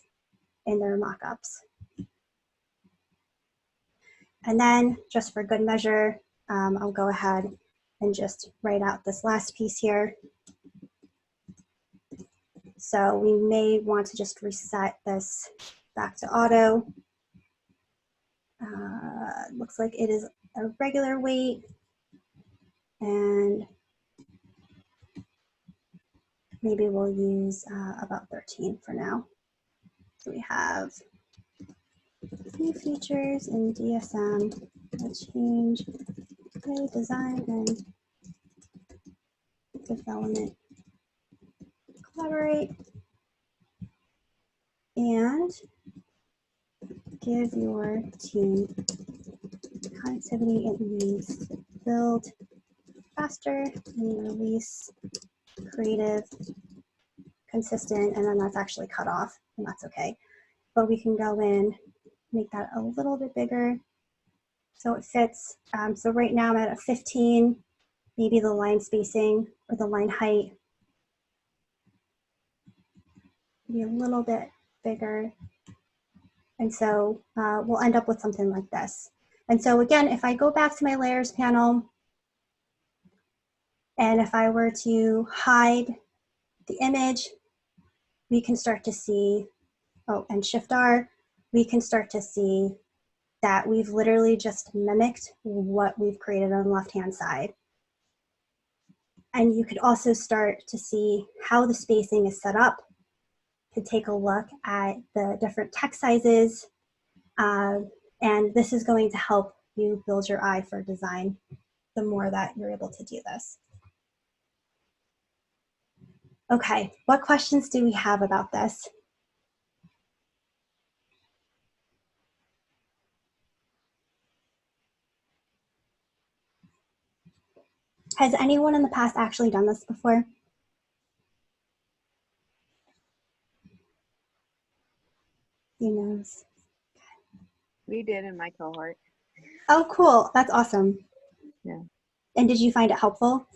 in their mock-ups. And then just for good measure, I'll go ahead and just write out this last piece here. So we may want to just reset this back to auto. Looks like it is a regular weight, and maybe we'll use about 13 for now. So we have new features in DSM that change the design and development collaborate, and give your team connectivity it needs to build faster and release creative, consistent, and then that's actually cut off, and that's okay. But we can go in, make that a little bit bigger so it fits. So right now I'm at a 15, maybe the line spacing or the line height be a little bit bigger. And so we'll end up with something like this. And so again, if I go back to my layers panel, and if I were to hide the image, we can start to see, oh, and Shift R, we can start to see that we've literally just mimicked what we've created on the left-hand side. And you could also start to see how the spacing is set up, to take a look at the different text sizes. And this is going to help you build your eye for design the more that you're able to do this. Okay, what questions do we have about this? Has anyone in the past actually done this before? Who knows? We did in my cohort. Oh, cool. That's awesome. Yeah. And did you find it helpful?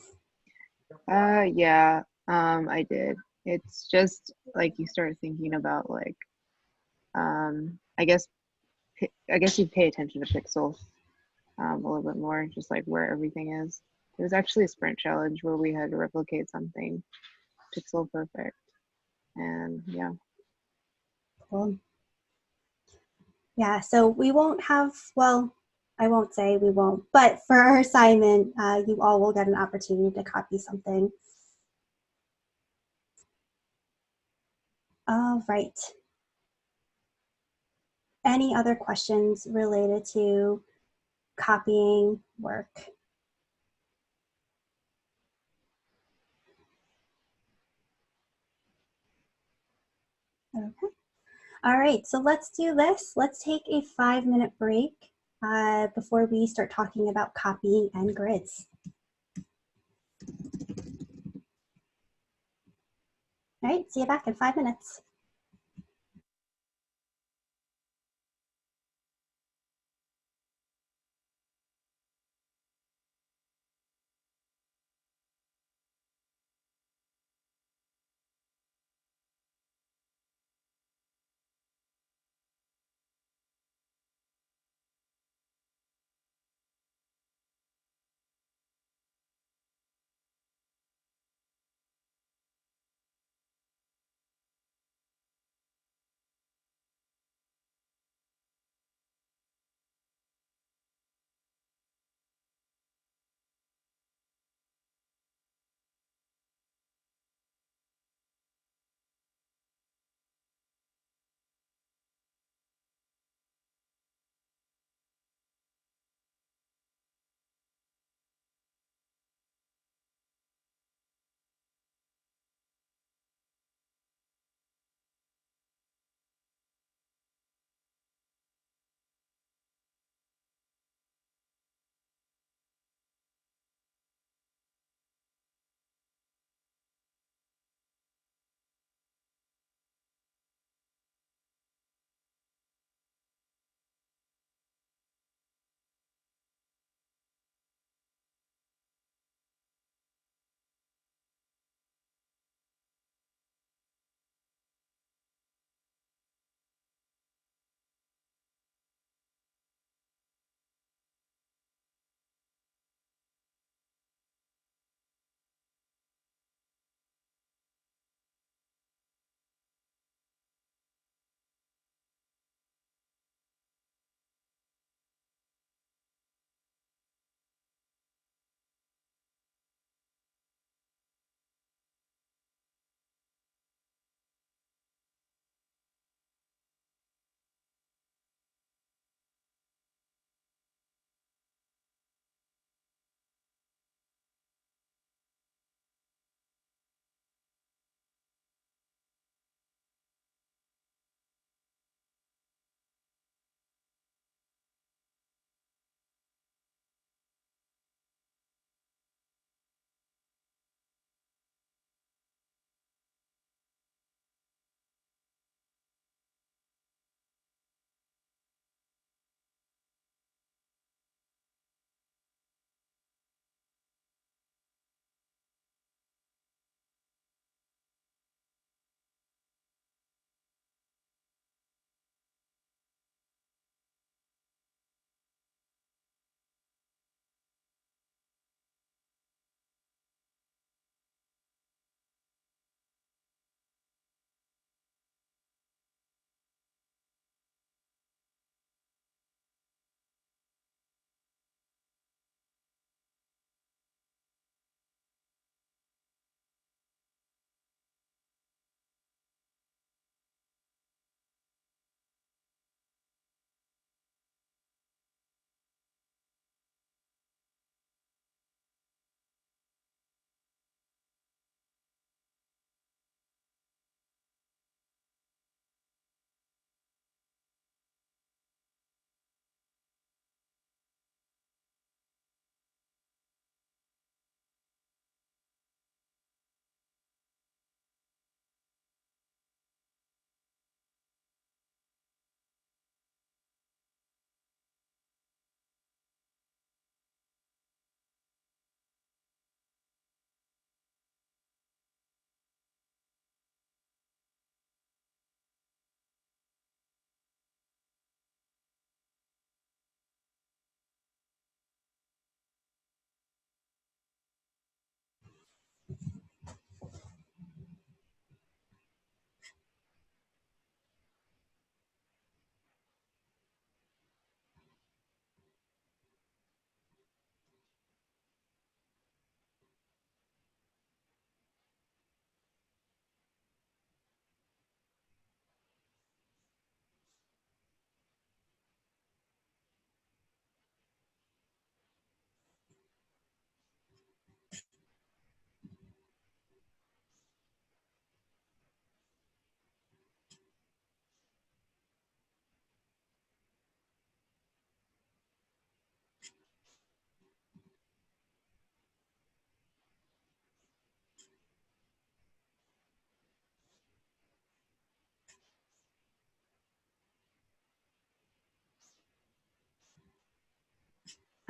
Yeah, I did. It's just like you start thinking about like, I guess you pay attention to pixels a little bit more, just like where everything is. It was actually a sprint challenge where we had to replicate something pixel perfect, and yeah. Cool. Yeah, so we won't have, well, I won't say we won't, but for our assignment, you all will get an opportunity to copy something. All right. Any other questions related to copying work? Okay. All right, so let's do this. Let's take a 5-minute break before we start talking about copying and grids. All right, see you back in 5 minutes.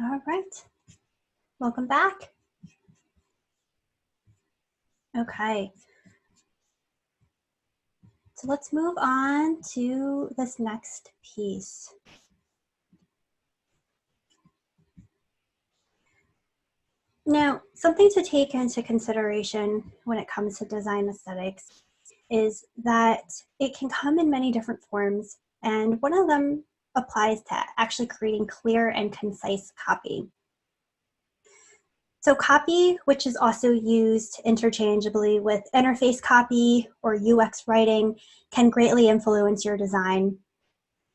All right, welcome back. Okay, so let's move on to this next piece. Now, something to take into consideration when it comes to design aesthetics is that it can come in many different forms, and one of them applies to actually creating clear and concise copy. So copy, which is also used interchangeably with interface copy or UX writing, can greatly influence your design.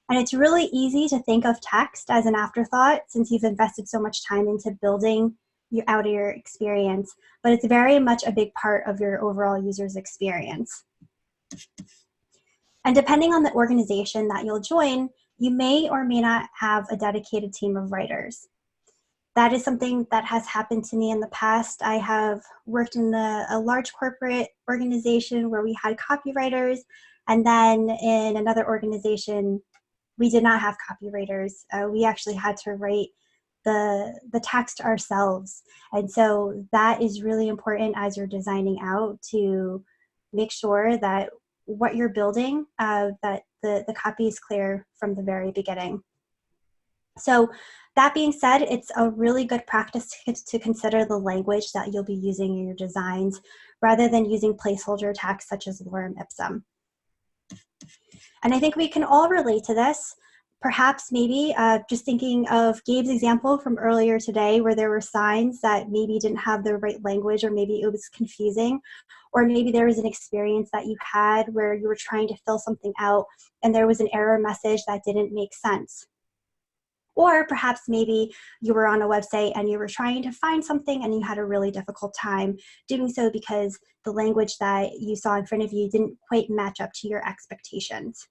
And it's really easy to think of text as an afterthought since you've invested so much time into building your outer experience, but it's very much a big part of your overall user's experience. And depending on the organization that you'll join, you may or may not have a dedicated team of writers. That is something that has happened to me in the past. I have worked in a large corporate organization where we had copywriters, and then in another organization, we did not have copywriters. We actually had to write the text ourselves. And so that is really important as you're designing out to make sure that what you're building, that the copy is clear from the very beginning. So that being said, it's a really good practice to consider the language that you'll be using in your designs rather than using placeholder text such as lorem ipsum. And I think we can all relate to this. Perhaps maybe just thinking of Gabe's example from earlier today where there were signs that maybe didn't have the right language or maybe it was confusing, or maybe there was an experience that you had where you were trying to fill something out and there was an error message that didn't make sense. Or perhaps maybe you were on a website and you were trying to find something and you had a really difficult time doing so because the language that you saw in front of you didn't quite match up to your expectations.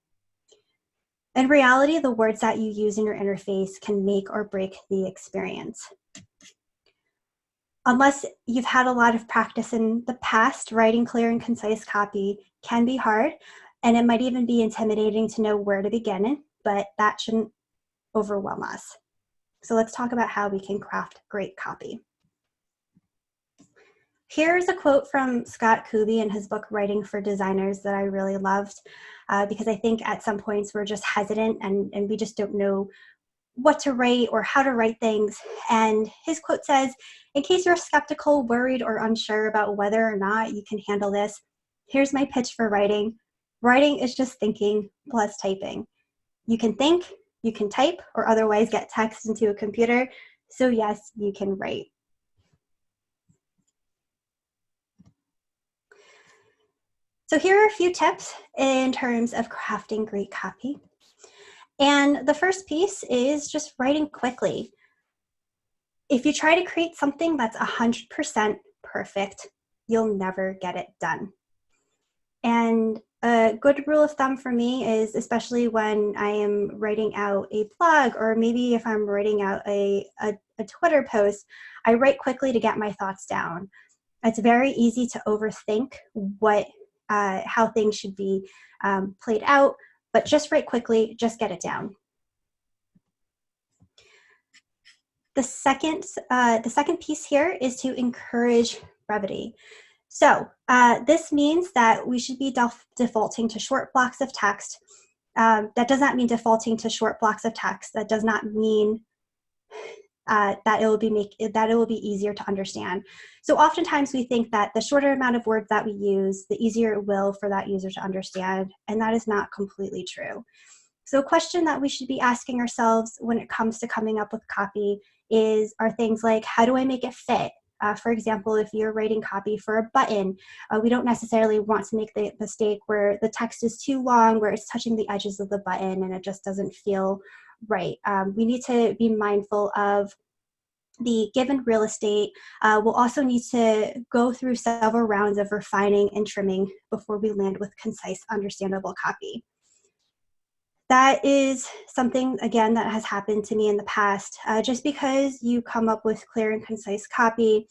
In reality, the words that you use in your interface can make or break the experience. Unless you've had a lot of practice in the past, writing clear and concise copy can be hard, and it might even be intimidating to know where to begin, but that shouldn't overwhelm us. So let's talk about how we can craft great copy. Here's a quote from Scott Kuby in his book, Writing for Designers, that I really loved because I think at some points we're just hesitant and we just don't know what to write or how to write things. And his quote says, "In case you're skeptical, worried, or unsure about whether or not you can handle this, here's my pitch for writing. Writing is just thinking plus typing. You can think, you can type, or otherwise get text into a computer. So yes, you can write." So here are a few tips in terms of crafting great copy. And the first piece is just writing quickly. If you try to create something that's 100% perfect, you'll never get it done. And a good rule of thumb for me is, especially when I am writing out a blog, or maybe if I'm writing out a Twitter post, I write quickly to get my thoughts down. It's very easy to overthink how things should be played out, but just write quickly, just get it down. The second piece here is to encourage brevity. So this means that we should be defaulting to short blocks of text. That does not mean defaulting to short blocks of text. That does not mean that it will be easier to understand. So oftentimes we think that the shorter amount of words that we use, the easier it will for that user to understand, and that is not completely true. So a question that we should be asking ourselves when it comes to coming up with copy are things like, how do I make it fit? For example, if you're writing copy for a button, we don't necessarily want to make the mistake where the text is too long, where it's touching the edges of the button and it just doesn't feel right. We need to be mindful of the given real estate. We'll also need to go through several rounds of refining and trimming before we land with concise, understandable copy. That is something, again, that has happened to me in the past. Just because you come up with clear and concise copy,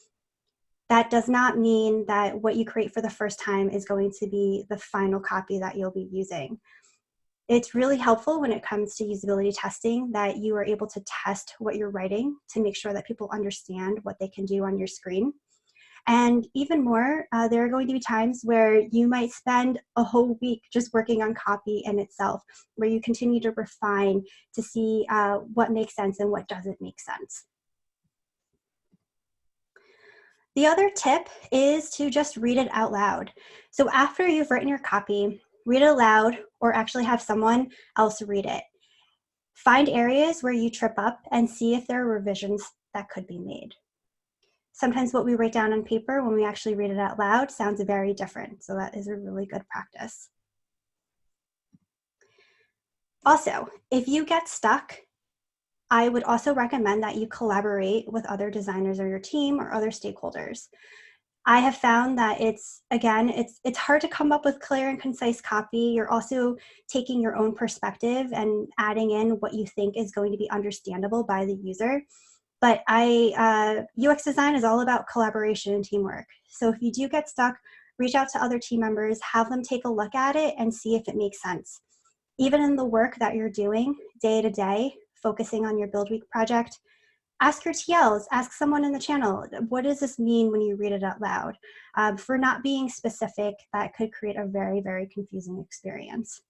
that does not mean that what you create for the first time is going to be the final copy that you'll be using. It's really helpful when it comes to usability testing that you are able to test what you're writing to make sure that people understand what they can do on your screen. And even more, there are going to be times where you might spend a whole week just working on copy in itself, where you continue to refine to see what makes sense and what doesn't make sense. The other tip is to just read it out loud. So after you've written your copy, read it aloud or actually have someone else read it. Find areas where you trip up and see if there are revisions that could be made. Sometimes what we write down on paper when we actually read it out loud sounds very different. So that is a really good practice. Also, if you get stuck, I would also recommend that you collaborate with other designers on your team or other stakeholders. I have found that it's hard to come up with clear and concise copy. You're also taking your own perspective and adding in what you think is going to be understandable by the user. But UX design is all about collaboration and teamwork. So if you do get stuck, reach out to other team members, have them take a look at it and see if it makes sense. Even in the work that you're doing day to day, focusing on your Build Week project, ask your TLs, ask someone in the channel, what does this mean when you read it out loud? For not being specific, that could create a very, very confusing experience.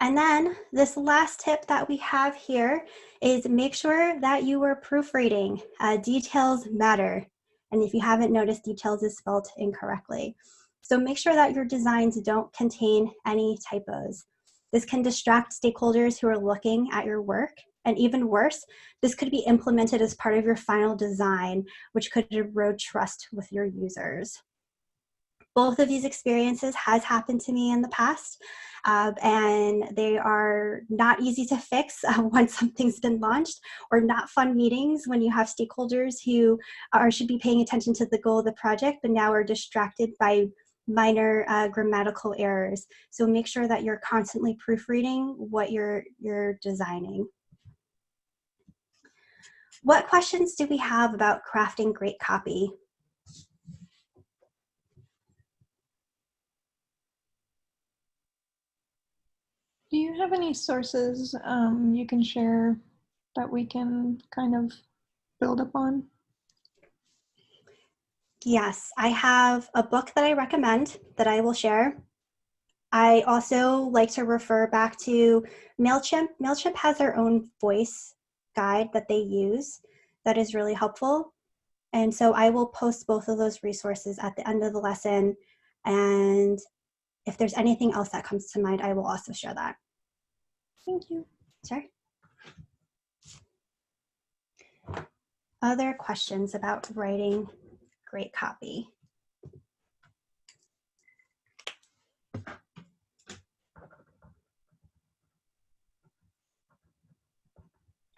And then this last tip that we have here is make sure that you are proofreading. Details matter. And if you haven't noticed, details is spelled incorrectly. So make sure that your designs don't contain any typos. This can distract stakeholders who are looking at your work. And even worse, this could be implemented as part of your final design, which could erode trust with your users. Both of these experiences has happened to me in the past, and they are not easy to fix once something's been launched, or not fun meetings when you have stakeholders who should be paying attention to the goal of the project, but now are distracted by minor grammatical errors. So make sure that you're constantly proofreading what you're designing. What questions do we have about crafting great copy? Do you have any sources you can share that we can kind of build upon? Yes, I have a book that I recommend that I will share. I also like to refer back to MailChimp. MailChimp has their own voice guide that they use that is really helpful. And so I will post both of those resources at the end of the lesson. And if there's anything else that comes to mind, I will also share that. Thank you. Sure. Other questions about writing great copy?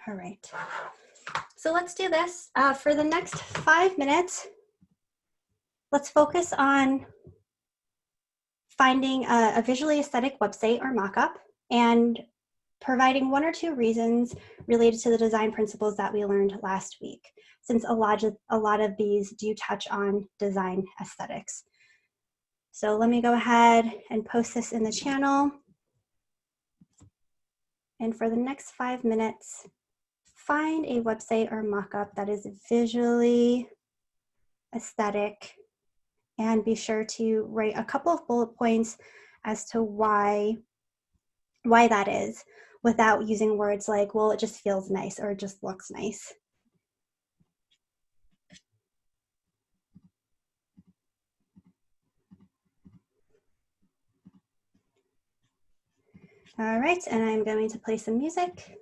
All right. So let's do this. For the next 5 minutes, let's focus on finding a visually aesthetic website or mockup and providing 1 or 2 reasons related to the design principles that we learned last week, since a lot of these do touch on design aesthetics. So let me go ahead and post this in the channel. And for the next 5 minutes, find a website or mockup that is visually aesthetic, and be sure to write a couple of bullet points as to why that is, without using words like, well, it just feels nice or it just looks nice. All right, and I'm going to play some music.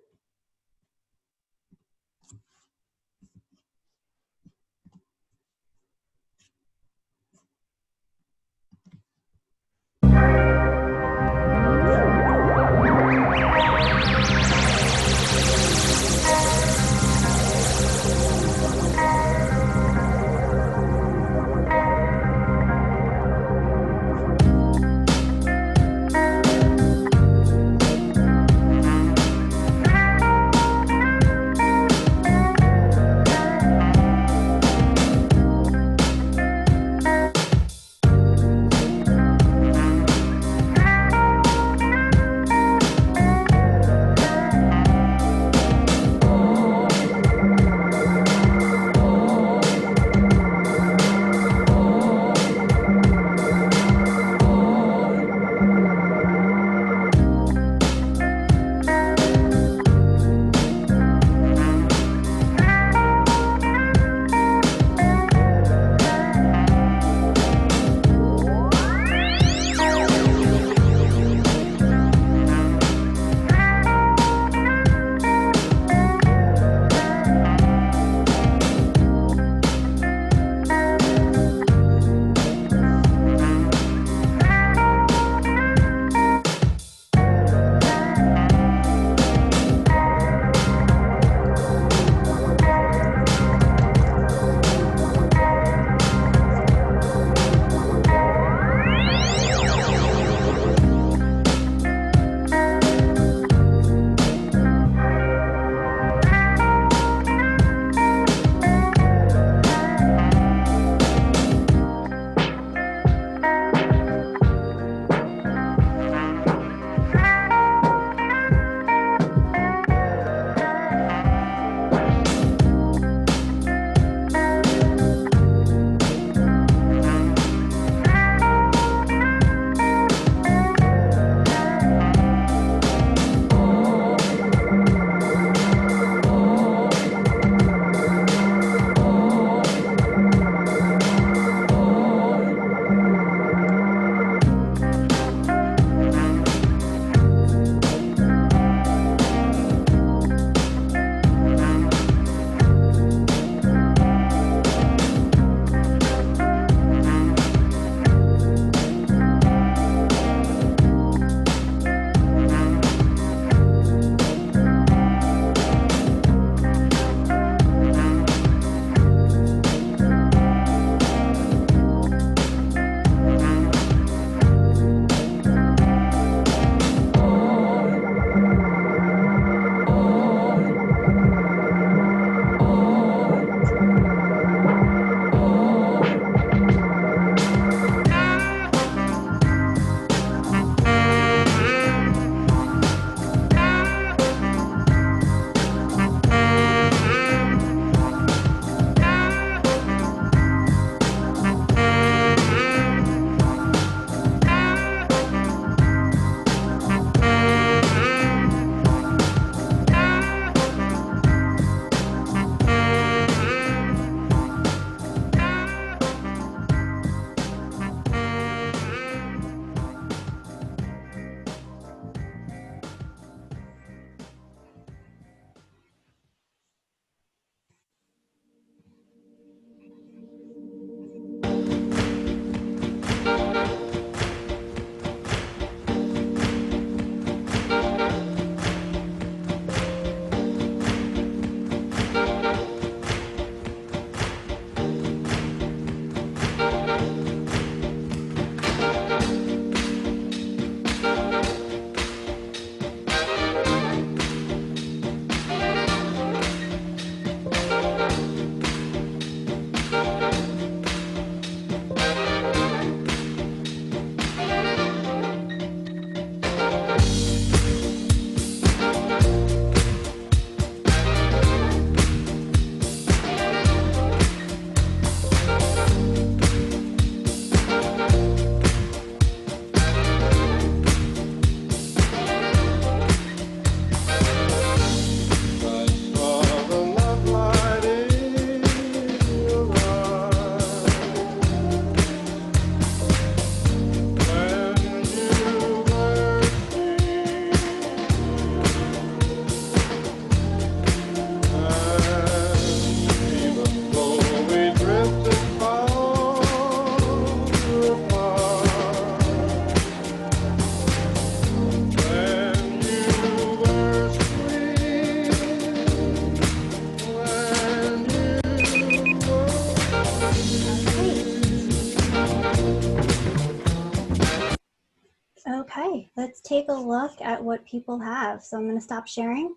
let's take a look at what people have. So I'm going to stop sharing.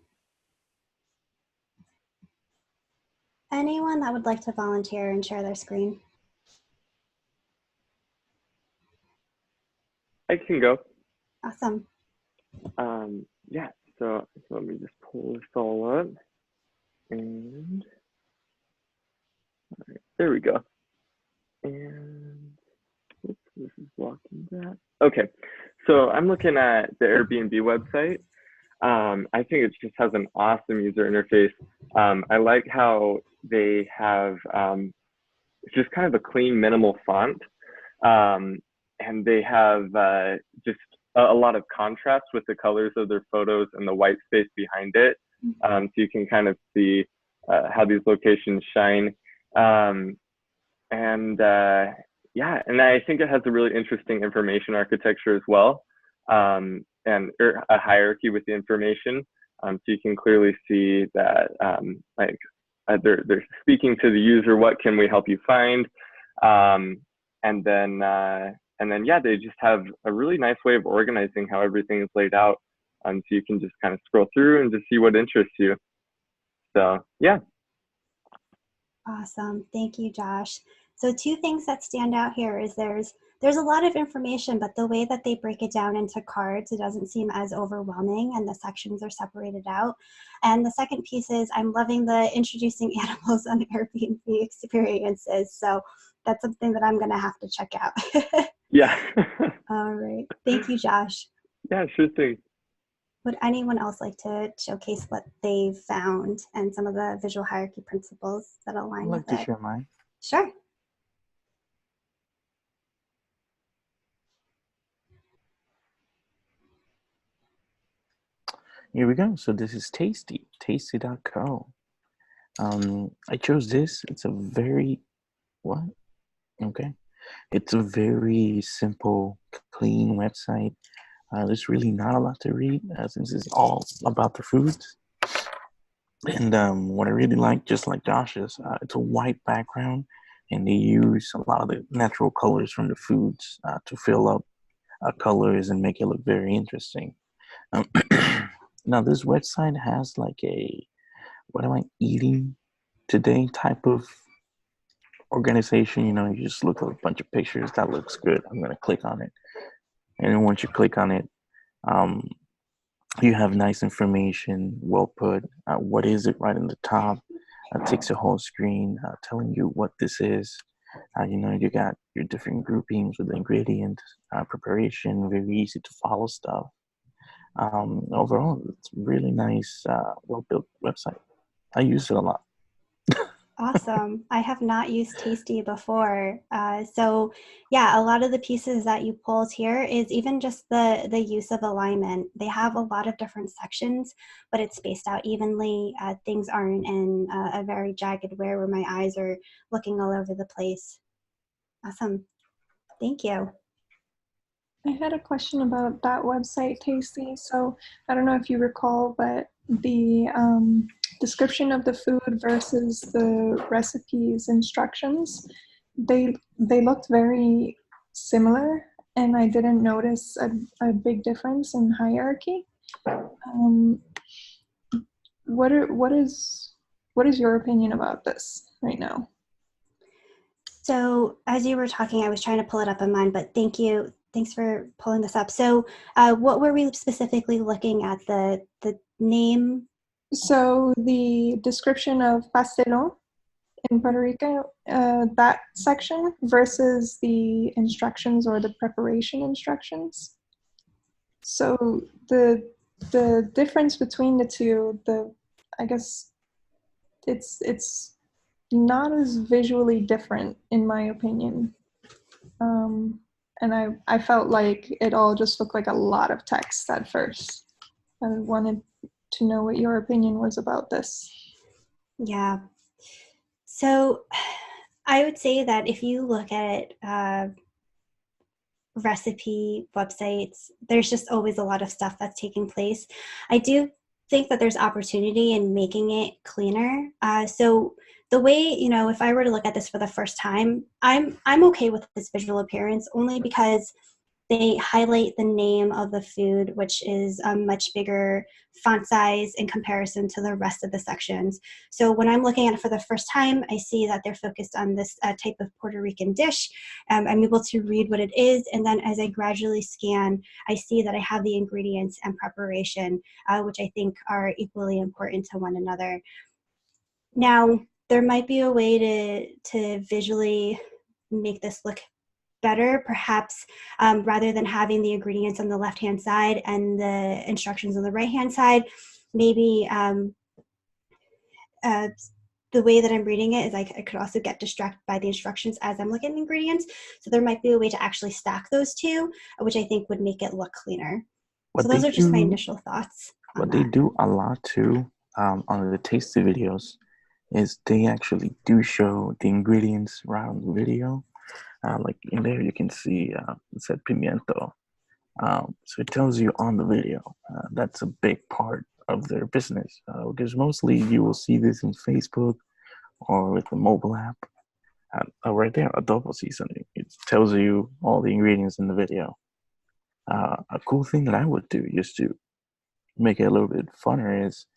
Anyone that would like to volunteer and share their screen? I can go. Awesome. Yeah, so let me just pull this all up. And all right, there we go. And oops, this is blocking that. Okay, so I'm looking at the Airbnb website. I think it just has an awesome user interface. I like how they have it's just kind of a clean, minimal font. And they have just a lot of contrast with the colors of their photos and the white space behind it. So you can kind of see how these locations shine. Yeah, and I think it has a really interesting information architecture as well, and a hierarchy with the information. So you can clearly see that they're speaking to the user, what can we help you find? And then yeah, they just have a really nice way of organizing how everything is laid out. So you can just kind of scroll through and just see what interests you. So yeah. Awesome. Thank you, Josh. So two things that stand out here is there's a lot of information, but the way that they break it down into cards, it doesn't seem as overwhelming and the sections are separated out. And the second piece is I'm loving the introducing animals on Airbnb experiences. So that's something that I'm going to have to check out. Yeah. All right. Thank you, Josh. Yeah, sure thing. Would anyone else like to showcase what they've found and some of the visual hierarchy principles that align I'd like with to it? share mine. Sure. Here we go. So this is Tasty, tasty.co. I chose this. It's a very, what? Okay. It's a very simple, clean website. There's really not a lot to read since it's all about the foods. And what I really like, just like Josh's, it's a white background, and they use a lot of the natural colors from the foods to fill up colors and make it look very interesting. Now, this website has like a what am I eating today type of organization. You know, you just look at a bunch of pictures. That looks good. I'm going to click on it. And then once you click on it, you have nice information, well put. What is it right in the top? Takes the whole screen, telling you what this is. You know, you got your different groupings with the ingredients, preparation, very easy to follow stuff. Overall, it's really nice, well-built website. I use it a lot. Awesome. I have not used Tasty before. So yeah, a lot of the pieces that you pulled here is even just the use of alignment. They have a lot of different sections, but it's spaced out evenly. Things aren't in a very jagged where my eyes are looking all over the place. Awesome. Thank you. I had a question about that website, Tasty. So I don't know if you recall, but the description of the food versus the recipes instructions, they looked very similar, and I didn't notice a big difference in hierarchy. What is your opinion about this right now? So as you were talking, I was trying to pull it up in mine, but thank you. Thanks for pulling this up. So what were we specifically looking at? The name? So the description of pastelón in Puerto Rico, that section versus the instructions or the preparation instructions. So the difference between the two, I guess it's not as visually different in my opinion. And I felt like it all just looked like a lot of text at first. I wanted to know what your opinion was about this. Yeah. So I would say that if you look at recipe websites, there's just always a lot of stuff that's taking place. I do think that there's opportunity in making it cleaner. So the way, you know, if I were to look at this for the first time, I'm okay with this visual appearance only because they highlight the name of the food, which is a much bigger font size in comparison to the rest of the sections. So when I'm looking at it for the first time, I see that they're focused on this type of Puerto Rican dish. I'm able to read what it is, and then as I gradually scan, I see that I have the ingredients and preparation, which I think are equally important to one another. Now, there might be a way to visually make this look better, perhaps rather than having the ingredients on the left-hand side and the instructions on the right-hand side, maybe the way that I'm reading it is I could also get distracted by the instructions as I'm looking at ingredients. So there might be a way to actually stack those two, which I think would make it look cleaner. What So those they are just my do- initial thoughts on What they that. do a lot too on the tasty videos is they actually do show the ingredients around the video. Like in there, you can see it said pimiento. So it tells you on the video. That's a big part of their business because mostly you will see this in Facebook or with the mobile app. Right there, adobo seasoning. It tells you all the ingredients in the video. A cool thing that I would do just to make it a little bit funner is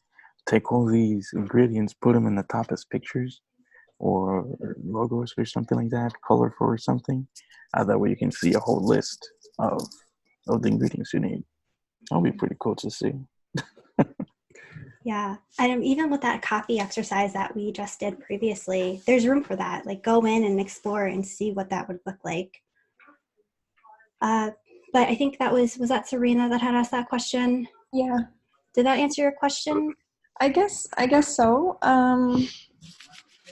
take all these ingredients, put them in the top as pictures or logos or something like that, colorful or something. That way you can see a whole list of the ingredients you need. That'll be pretty cool to see. Yeah, and even with that copy exercise that we just did previously, there's room for that. Like go in and explore and see what that would look like. But I think was that Serena that had asked that question? Yeah, Did that answer your question? I guess so.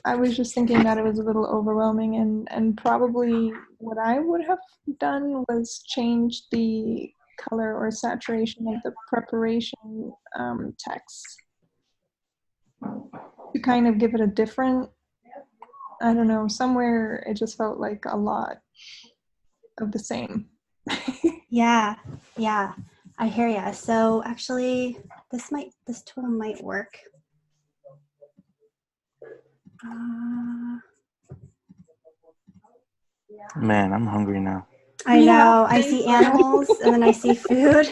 I was just thinking that it was a little overwhelming, and probably what I would have done was change the color or saturation of the preparation text to kind of give it a different, I don't know, somewhere it just felt like a lot of the same. Yeah, I hear ya. So actually, this tool might work. Man, I'm hungry now. I know. Yeah, I see animals and then I see food.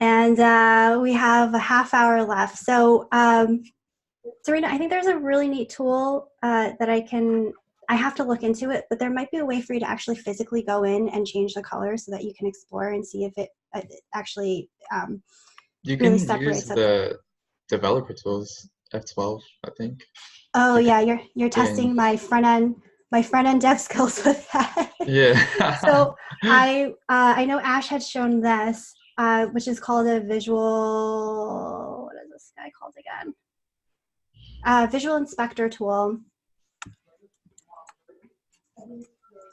And we have a half hour left. So, Serena, I think there's a really neat tool that I have to look into it, but there might be a way for you to actually physically go in and change the color so that you can explore and see if it actually You can really use separates it. the developer tools, F12, I think. Oh Okay. yeah, you're testing my front end dev skills with that. Yeah. So I know Ash had shown this, which is called a visual. What is this guy called again? Visual Inspector tool.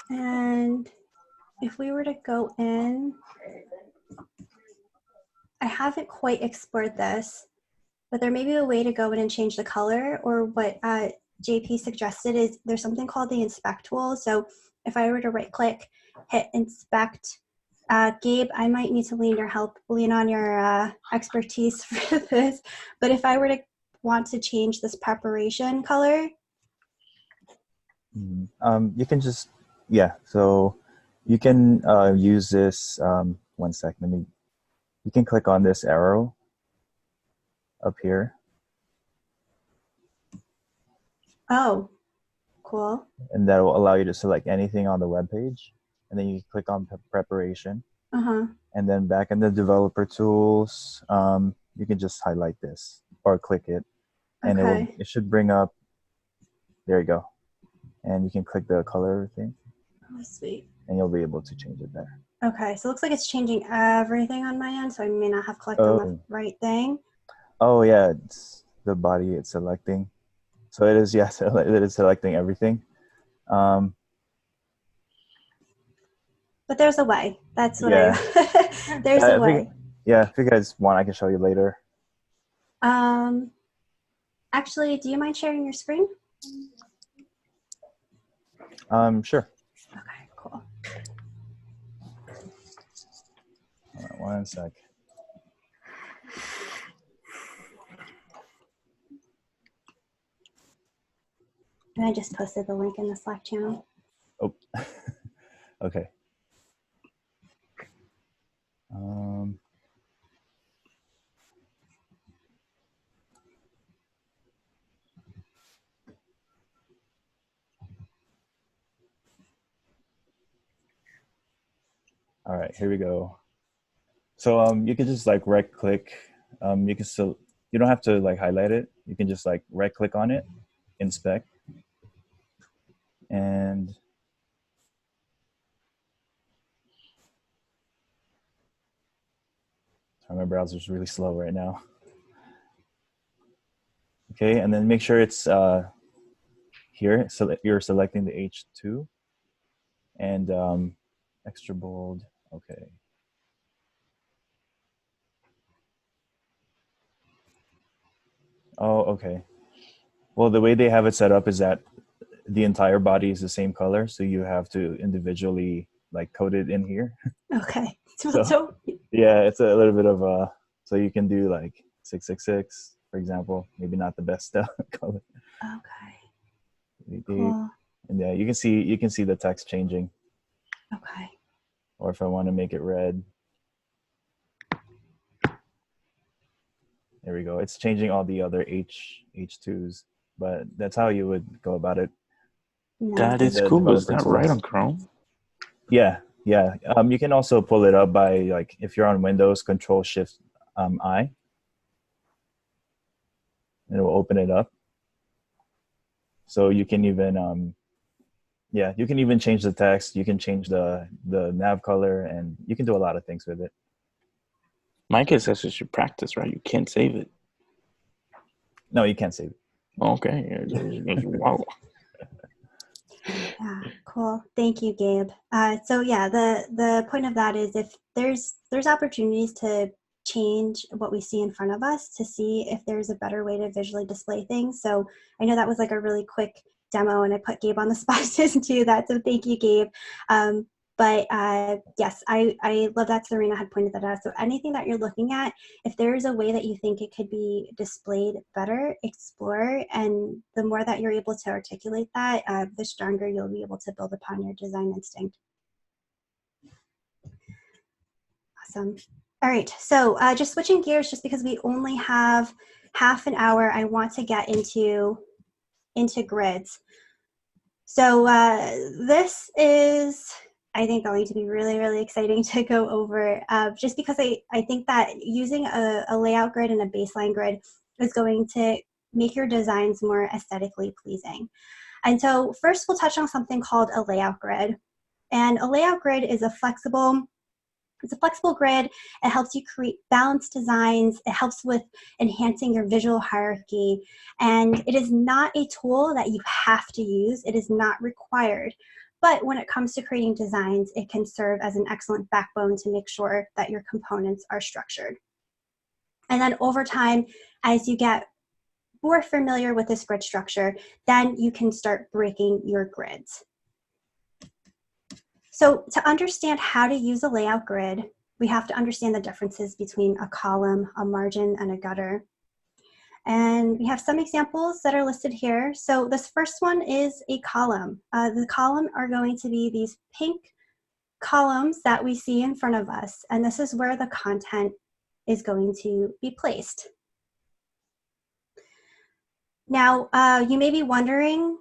And if we were to go in, I haven't quite explored this, but there may be a way to go in and change the color, or what JP suggested is there's something called the inspect tool. So if I were to right click, hit inspect, Gabe, I might need to lean on your expertise for this, but if I were to want to change this preparation color. You can just, so you can use this, one sec, you can click on this arrow up here. Oh, cool. And that will allow you to select anything on the web page. And then you click on preparation. Uh-huh. And then back in the developer tools, you can just highlight this or click it. And Okay. it should bring up, there you go. And you can click the color thing. Oh, sweet. And you'll be able to change it there. Okay, so it looks like it's changing everything on my end, so I may not have clicked on the right thing. Oh yeah, it's the body it's selecting. So it is, yes, it is selecting everything. But there's a way. That's what there's a way. If you guys want, I can show you later. Actually, do you mind sharing your screen? Sure. Okay, cool. Hold on one sec. And I just posted the link in the Slack channel. Oh, okay. All right, here we go. So you can just like right click. You can still, you don't have to like highlight it. You can just like right click on it, inspect, and my browser's really slow right now. Okay, and then make sure it's here. So you're selecting the H2 and extra bold. Okay. Oh, okay. Well, the way they have it set up is that the entire body is the same color, so you have to individually like code it in here. Okay. So yeah, it's a little bit of a, so you can do like 666, for example, maybe not the best color. Okay. Cool. And yeah, you can see the text changing. Okay. Or if I want to make it red, there we go. It's changing all the other H2s, but that's how you would go about it. That is cool. Is that right on Chrome? Yeah, yeah. You can also pull it up by like if you're on Windows, Control Shift I, and it will open it up. So you can even yeah, you can even change the text. You can change the nav color, and you can do a lot of things with it. My guess that's just your practice, right? You can't save it. No, you can't save it. Okay. Wow. Yeah, cool. Thank you, Gabe. So yeah, the point of that is if there's opportunities to change what we see in front of us to see if there's a better way to visually display things. So I know that was like a really quick demo, and I put Gabe on the spot to do that. So thank you, Gabe. But yes, I love that Serena had pointed that out. So anything that you're looking at, if there is a way that you think it could be displayed better, explore. And the more that you're able to articulate that, the stronger you'll be able to build upon your design instinct. Awesome. All right, so just switching gears, just because we only have half an hour, I want to get into grids. So this is, I think, going to be really, really exciting to go over, just because I think that using a layout grid and a baseline grid is going to make your designs more aesthetically pleasing. And so first we'll touch on something called a layout grid. And a layout grid is a flexible grid. It helps you create balanced designs. It helps with enhancing your visual hierarchy. And it is not a tool that you have to use. It is not required. But when it comes to creating designs, it can serve as an excellent backbone to make sure that your components are structured. And then over time, as you get more familiar with this grid structure, then you can start breaking your grids. So to understand how to use a layout grid, we have to understand the differences between a column, a margin, and a gutter. And we have some examples that are listed here. So this first one is a column. The column are going to be these pink columns that we see in front of us. And this is where the content is going to be placed. Now, you may be wondering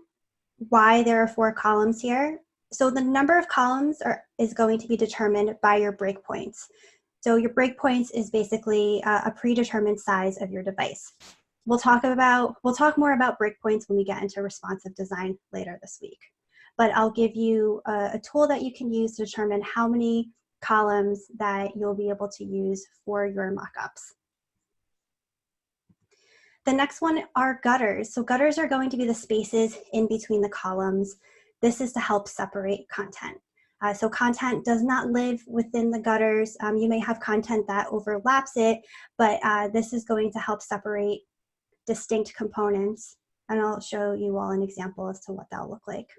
why there are 4 columns here. So the number of columns is going to be determined by your breakpoints. So your breakpoints is basically a predetermined size of your device. We'll talk more about breakpoints when we get into responsive design later this week. But I'll give you a tool that you can use to determine how many columns that you'll be able to use for your mockups. The next one are gutters. So gutters are going to be the spaces in between the columns. This is to help separate content. So content does not live within the gutters. You may have content that overlaps it, but this is going to help separate distinct components. And I'll show you all an example as to what that'll look like.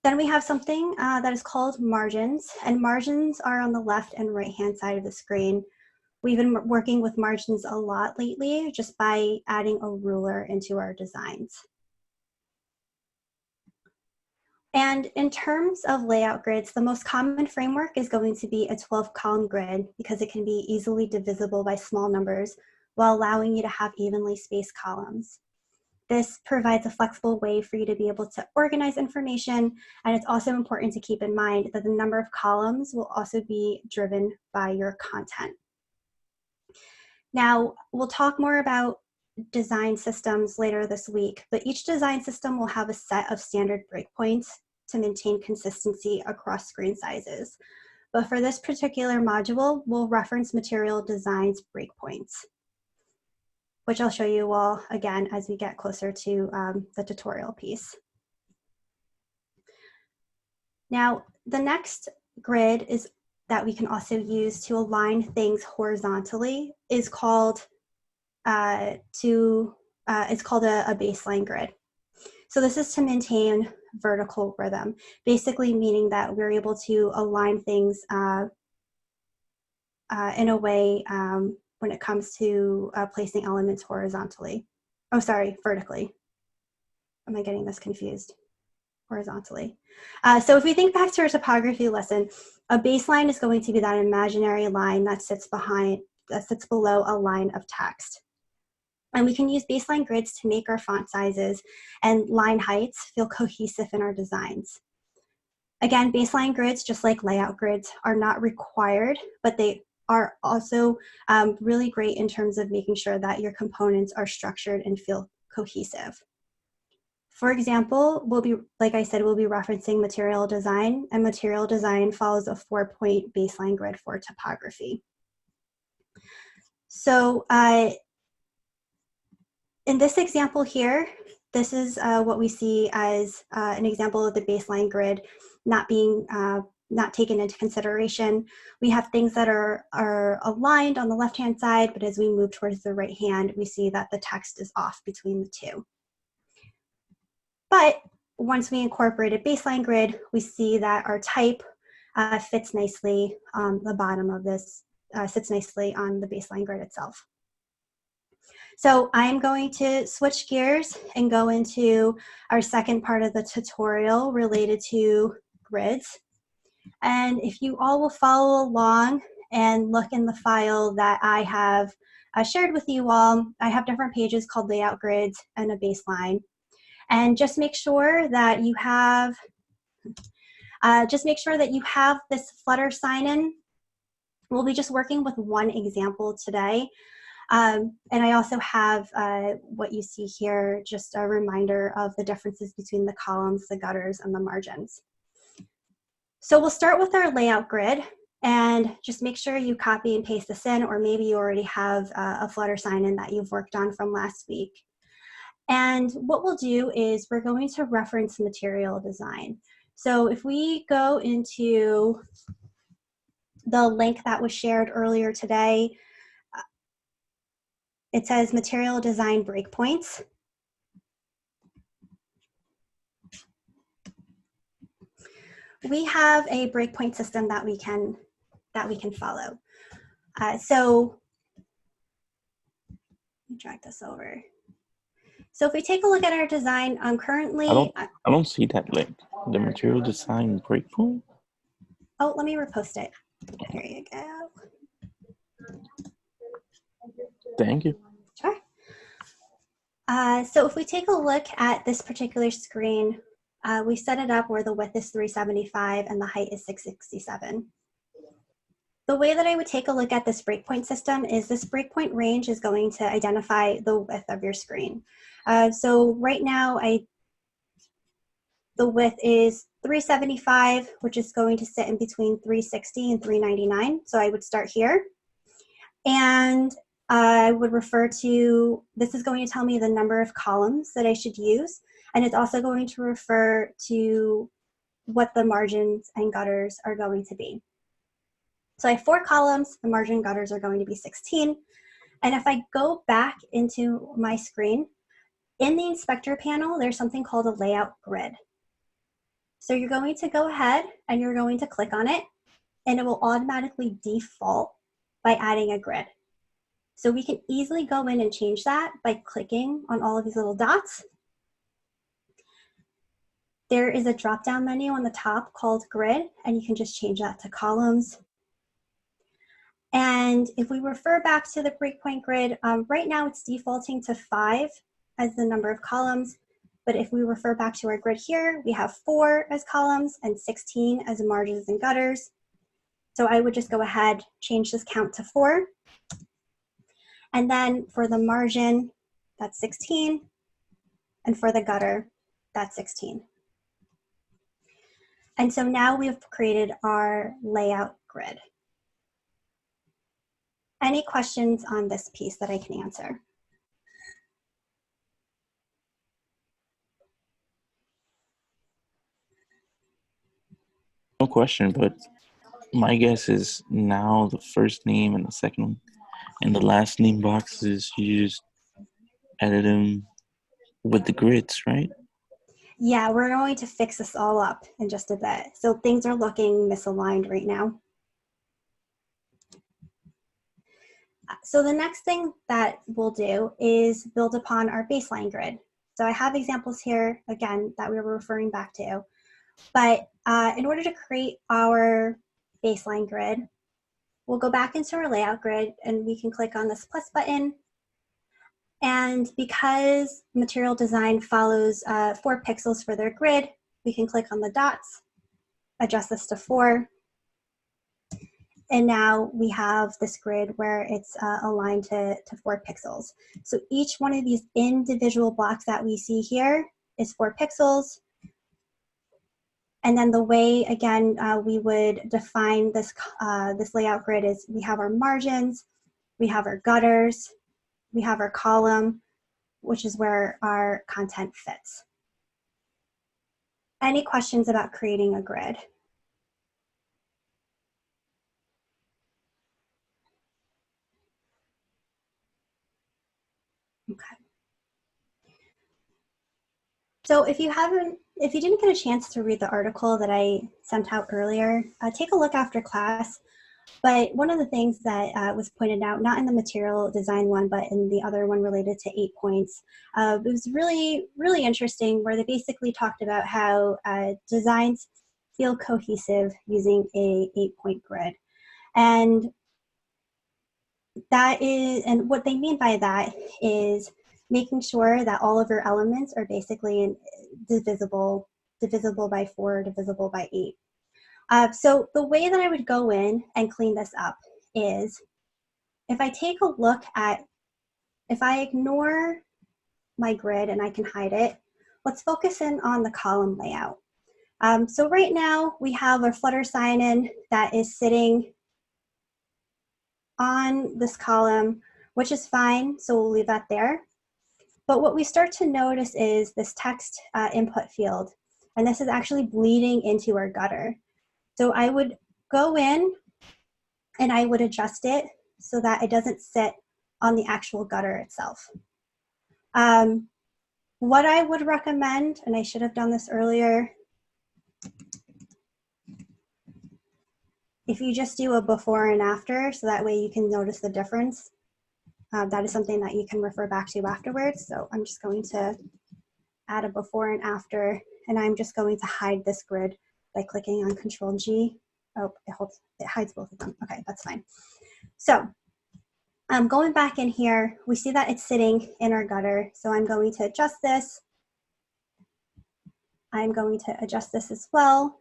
Then we have something that is called margins, and margins are on the left and right hand side of the screen. We've been working with margins a lot lately just by adding a ruler into our designs. And in terms of layout grids, the most common framework is going to be a 12-column grid because it can be easily divisible by small numbers while allowing you to have evenly spaced columns. This provides a flexible way for you to be able to organize information, and it's also important to keep in mind that the number of columns will also be driven by your content. Now, we'll talk more about design systems later this week, but each design system will have a set of standard breakpoints to maintain consistency across screen sizes. But for this particular module, we'll reference Material Design's breakpoints, which I'll show you all again as we get closer to the tutorial piece. Now, the next grid is that we can also use to align things horizontally is called a baseline grid. So this is to maintain vertical rhythm, basically meaning that we're able to align things in a way when it comes to placing elements horizontally. Oh, sorry, vertically. Am I getting this confused? Horizontally. So if we think back to our topography lesson, a baseline is going to be that imaginary line that sits below a line of text. And we can use baseline grids to make our font sizes and line heights feel cohesive in our designs. Again, baseline grids, just like layout grids, are not required, but they are also really great in terms of making sure that your components are structured and feel cohesive. For example, like I said, we'll be referencing Material Design, and Material Design follows a 4-point baseline grid for topography. So in this example here, this is what we see as an example of the baseline grid not taken into consideration. We have things that are aligned on the left-hand side, but as we move towards the right hand, we see that the text is off between the two. But once we incorporate a baseline grid, we see that our type fits nicely on the bottom of this, sits nicely on the baseline grid itself. So I'm going to switch gears and go into our second part of the tutorial related to grids. And if you all will follow along and look in the file that I have shared with you all, I have different pages called layout grids and a baseline. And just make sure that you have this Flutter sign-in. We'll be just working with one example today. And I also have what you see here, just a reminder of the differences between the columns, the gutters, and the margins. So we'll start with our layout grid, and just make sure you copy and paste this in, or maybe you already have a Flutter sign-in that you've worked on from last week. And what we'll do is we're going to reference Material Design. So if we go into the link that was shared earlier today, it says Material Design Breakpoints. We have a breakpoint system that we can follow. So let me drag this over. So if we take a look at our design, currently I don't see that link. The Material Design Breakpoint. Oh, let me repost it. Here you go. Thank you. Sure. So if we take a look at this particular screen, we set it up where the width is 375 and the height is 667. The way that I would take a look at this breakpoint system is this breakpoint range is going to identify the width of your screen. So right now, the width is 375, which is going to sit in between 360 and 399. So I would start here. And I would refer to, this is going to tell me the number of columns that I should use. And it's also going to refer to what the margins and gutters are going to be. So I have 4 columns, the margin and gutters are going to be 16. And if I go back into my screen, in the inspector panel, there's something called a layout grid. So you're going to go ahead and you're going to click on it, and it will automatically default by adding a grid. So we can easily go in and change that by clicking on all of these little dots. There is a drop-down menu on the top called grid, and you can just change that to columns. And if we refer back to the breakpoint grid, right now it's defaulting to 5 as the number of columns. But if we refer back to our grid here, we have 4 as columns and 16 as margins and gutters. So I would just go ahead, change this count to 4. And then for the margin, that's 16. And for the gutter, that's 16. And so now we've created our layout grid. Any questions on this piece that I can answer? No question, but my guess is now the first name and the second and the last name boxes, you just edit them with the grids, right? Yeah, we're going to fix this all up in just a bit. So things are looking misaligned right now. So the next thing that we'll do is build upon our baseline grid. So I have examples here, again, that we were referring back to. But in order to create our baseline grid, we'll go back into our layout grid and we can click on this plus button. And because material design follows 4 pixels for their grid, we can click on the dots, adjust this to 4. And now we have this grid where it's aligned to 4 pixels. So each one of these individual blocks that we see here is 4 pixels. And then the way, again, we would define this, this layout grid is we have our margins, we have our gutters, we have our column, which is where our content fits. Any questions about creating a grid? Okay. So if you didn't get a chance to read the article that I sent out earlier, take a look after class. But one of the things that was pointed out, not in the material design one, but in the other one related to 8 points, it was really, really interesting where they basically talked about how designs feel cohesive using a 8-point grid. And that is, and what they mean by that is making sure that all of your elements are basically divisible by 4, divisible by 8. So the way that I would go in and clean this up is if I take a look at, if I ignore my grid and I can hide it, let's focus in on the column layout. So right now we have our Flutter sign-in that is sitting on this column, which is fine, so we'll leave that there. But what we start to notice is this text input field, and this is actually bleeding into our gutter. So I would go in and I would adjust it so that it doesn't sit on the actual gutter itself. What I would recommend, and I should have done this earlier, if you just do a before and after, so that way you can notice the difference. That is something that you can refer back to afterwards. So I'm just going to add a before and after, and I'm just going to hide this grid by clicking on Control G. Oh, it hides both of them. Okay, that's fine. So going back in here, we see that it's sitting in our gutter. So I'm going to adjust this. I'm going to adjust this as well.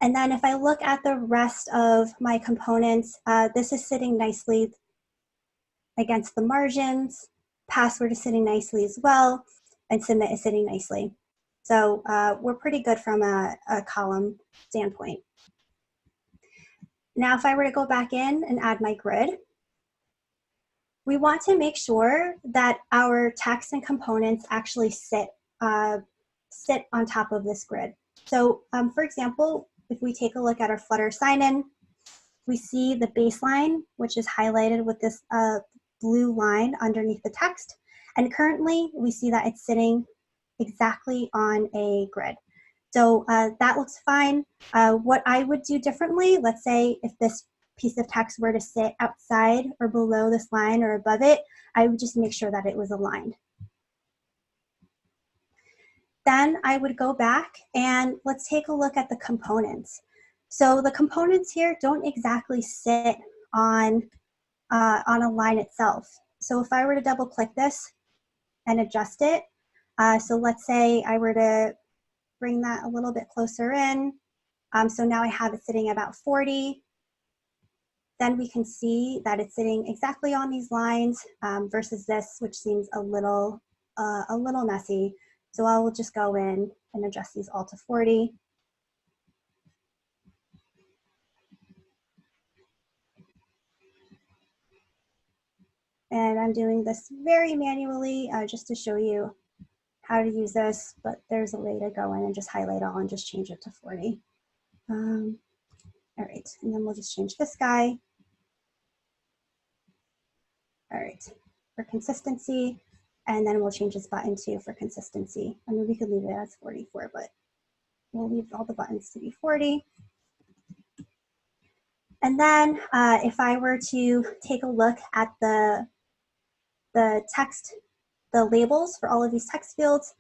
And then if I look at the rest of my components, this is sitting nicely against the margins. Password is sitting nicely as well. And submit is sitting nicely. So we're pretty good from a column standpoint. Now, if I were to go back in and add my grid, we want to make sure that our text and components actually sit on top of this grid. So for example, if we take a look at our Flutter sign-in, we see the baseline, which is highlighted with this blue line underneath the text. And currently, we see that it's sitting exactly on a grid. So that looks fine. What I would do differently, let's say if this piece of text were to sit outside or below this line or above it, I would just make sure that it was aligned. Then I would go back and let's take a look at the components. So the components here don't exactly sit on a line itself. So if I were to double click this, and adjust it. So let's say I were to bring that a little bit closer in. So now I have it sitting about 40. Then we can see that it's sitting exactly on these lines versus this, which seems a little messy. So I will just go in and adjust these all to 40. And I'm doing this very manually just to show you how to use this, but there's a way to go in and just highlight all and just change it to 40. All right, and then we'll just change this guy. All right, for consistency, and then we'll change this button too for consistency. I mean, we could leave it as 44, but we'll leave all the buttons to be 40. And then if I were to take a look at the text, the labels for all of these text fields,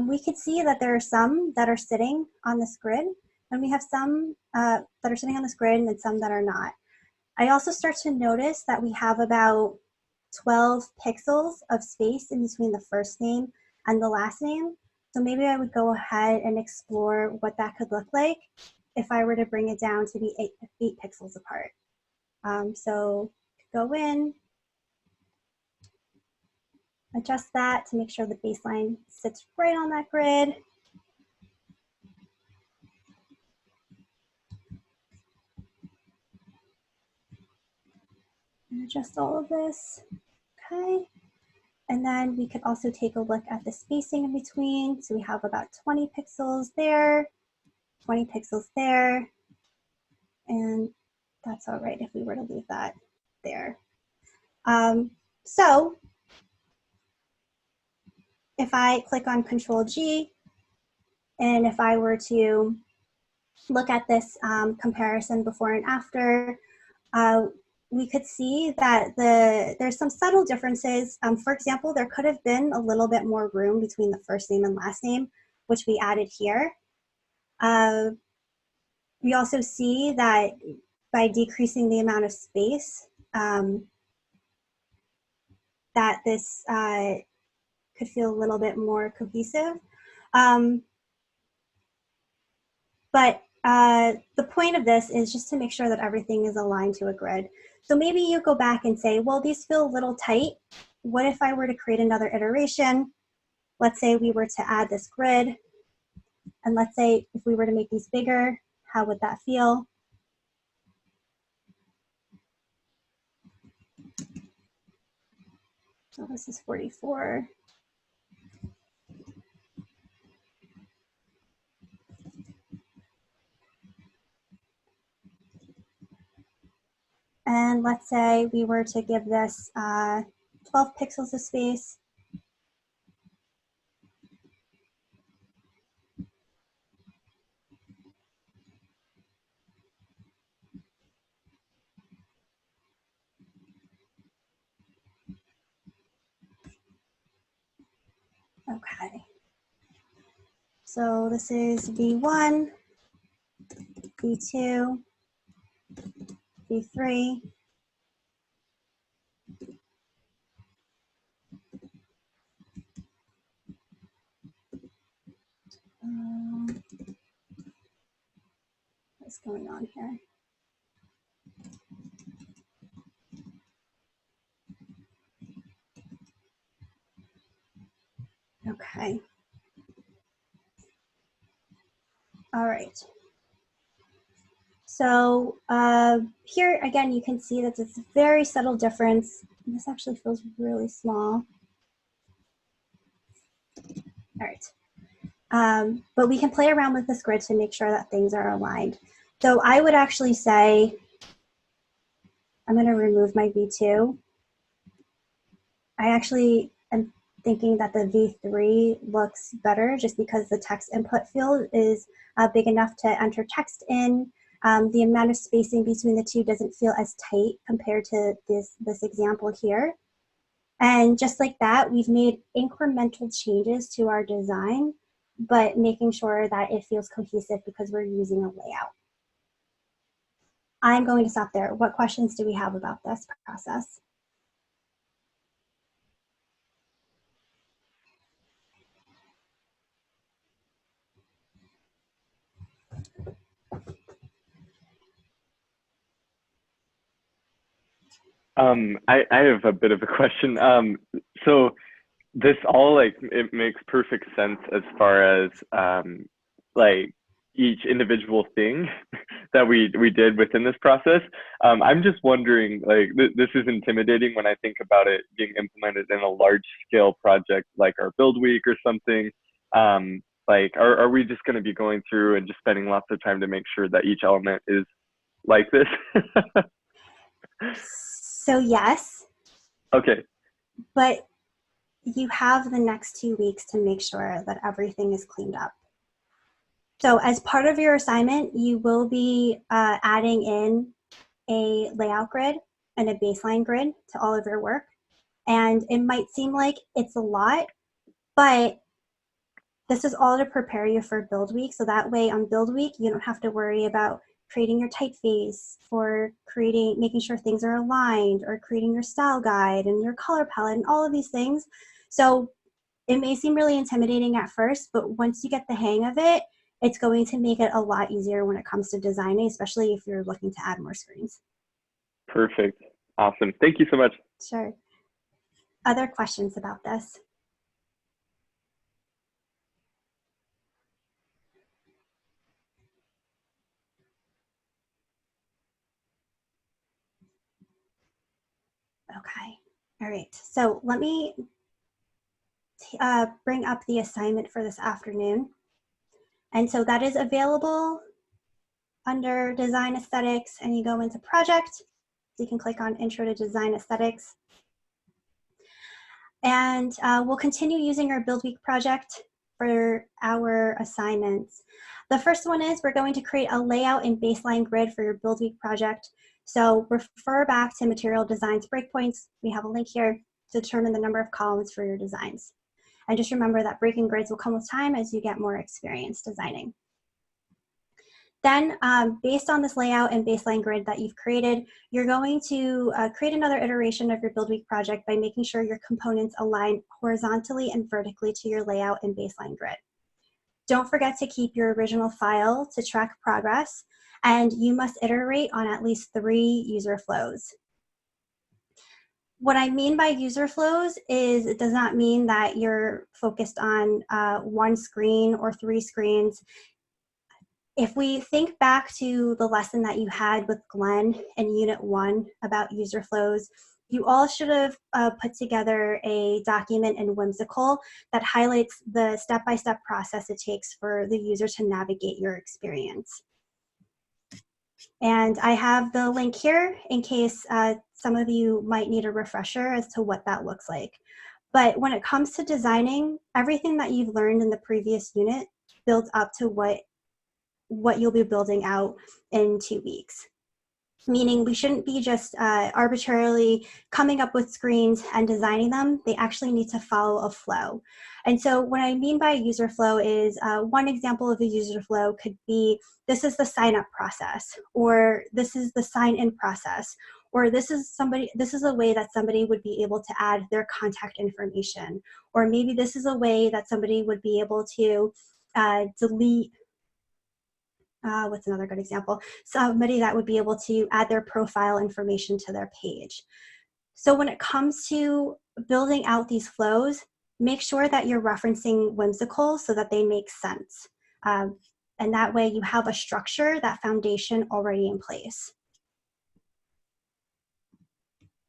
we could see that there are some that are sitting on this grid, and we have some that are sitting on this grid and some that are not. I also start to notice that we have about 12 pixels of space in between the first name and the last name. So maybe I would go ahead and explore what that could look like if I were to bring it down to be 8 pixels apart. So go in, adjust that to make sure the baseline sits right on that grid. And adjust all of this, okay. And then we could also take a look at the spacing in between. So we have about 20 pixels there, 20 pixels there, and that's all right if we were to leave that there. So if I click on Control G, and if I were to look at this comparison before and after, we could see that there's some subtle differences. For example, there could have been a little bit more room between the first name and last name, which we added here. We also see that by decreasing the amount of space, that this could feel a little bit more cohesive. But the point of this is just to make sure that everything is aligned to a grid. So maybe you go back and say, well, these feel a little tight. What if I were to create another iteration? Let's say we were to add this grid. And let's say if we were to make these bigger, how would that feel? So this is 44. And let's say we were to give this 12 pixels of space. Okay. So this is V1, V2, V3. What's going on here? Okay. All right. So here again, you can see that it's a very subtle difference. This actually feels really small. All right. But we can play around with this grid to make sure that things are aligned. So I would actually say, I'm going to remove my V2. I actually am thinking that the V3 looks better just because the text input field is big enough to enter text in. The amount of spacing between the two doesn't feel as tight compared to this example here. And just like that, we've made incremental changes to our design, but making sure that it feels cohesive because we're using a layout. I'm going to stop there. What questions do we have about this process? I have a bit of a question. So this all like it makes perfect sense as far as like each individual thing that we did within this process. I'm just wondering, like this is intimidating when I think about it being implemented in a large scale project like our Build Week or something. Like, are we just going to be going through and just spending lots of time to make sure that each element is like this? So yes, Okay. but you have the next 2 weeks to make sure that everything is cleaned up. So as part of your assignment, you will be adding in a layout grid and a baseline grid to all of your work. And it might seem like it's a lot, but this is all to prepare you for Build Week. So that way on Build Week, you don't have to worry about creating your typeface, for making sure things are aligned, or creating your style guide and your color palette and all of these things. So it may seem really intimidating at first, but once you get the hang of it, it's going to make it a lot easier when it comes to designing, especially if you're looking to add more screens. Perfect. Awesome. Thank you so much. Sure. Other questions about this? Okay. All right. So let me bring up the assignment for this afternoon. And so that is available under Design Aesthetics, and you go into Project. So you can click on Intro to Design Aesthetics. And we'll continue using our Build Week project for our assignments. The first one is we're going to create a layout and baseline grid for your Build Week project. So refer back to Material Designs Breakpoints. We have a link here to determine the number of columns for your designs. And just remember that breaking grids will come with time as you get more experience designing. Then, based on this layout and baseline grid that you've created, you're going to create another iteration of your Build Week project by making sure your components align horizontally and vertically to your layout and baseline grid. Don't forget to keep your original file to track progress, and you must iterate on at least 3 user flows. What I mean by user flows is it does not mean that you're focused on 1 screen or 3 screens. If we think back to the lesson that you had with Glenn in Unit 1 about user flows, you all should have put together a document in Whimsical that highlights the step-by-step process it takes for the user to navigate your experience. And I have the link here in case some of you might need a refresher as to what that looks like. But when it comes to designing, everything that you've learned in the previous unit builds up to what you'll be building out in 2 weeks. Meaning we shouldn't be just arbitrarily coming up with screens and designing them. They actually need to follow a flow. And so what I mean by user flow is one example of a user flow could be, this is the sign up process, or this is the sign in process, or this is a way that somebody would be able to add their contact information, or maybe this is a way that somebody would be able to delete. What's another good example? Somebody that would be able to add their profile information to their page. So when it comes to building out these flows, make sure that you're referencing Whimsical so that they make sense. And that way you have a structure, that foundation already in place.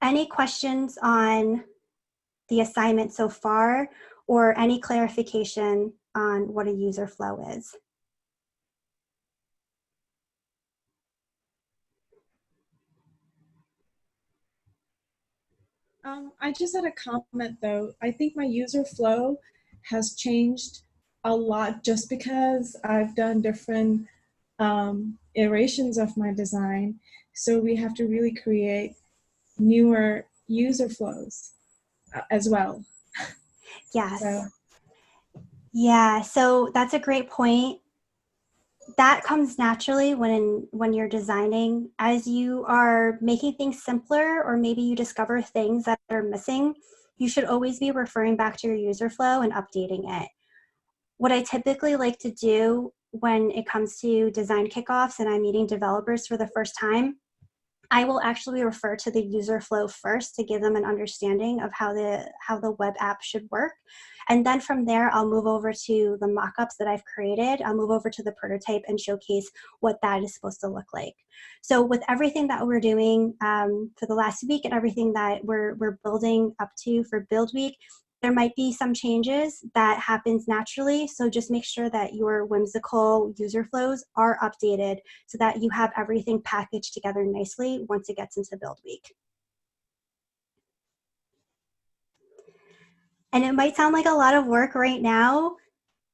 Any questions on the assignment so far, or any clarification on what a user flow is? I just had a comment though. I think my user flow has changed a lot just because I've done different iterations of my design. So we have to really create newer user flows as well. Yes. Yeah, so that's a great point. That comes naturally when you're designing. As you are making things simpler, or maybe you discover things that are missing, you should always be referring back to your user flow and updating it. What I typically like to do when it comes to design kickoffs and I'm meeting developers for the first time I will actually refer to the user flow first to give them an understanding of how the web app should work. And then from there, I'll move over to the mockups that I've created. I'll move over to the prototype and showcase what that is supposed to look like. So with everything that we're doing for the last week and everything that we're building up to for Build Week, there might be some changes that happens naturally. So just make sure that your whimsical user flows are updated so that you have everything packaged together nicely once it gets into Build Week. And it might sound like a lot of work right now.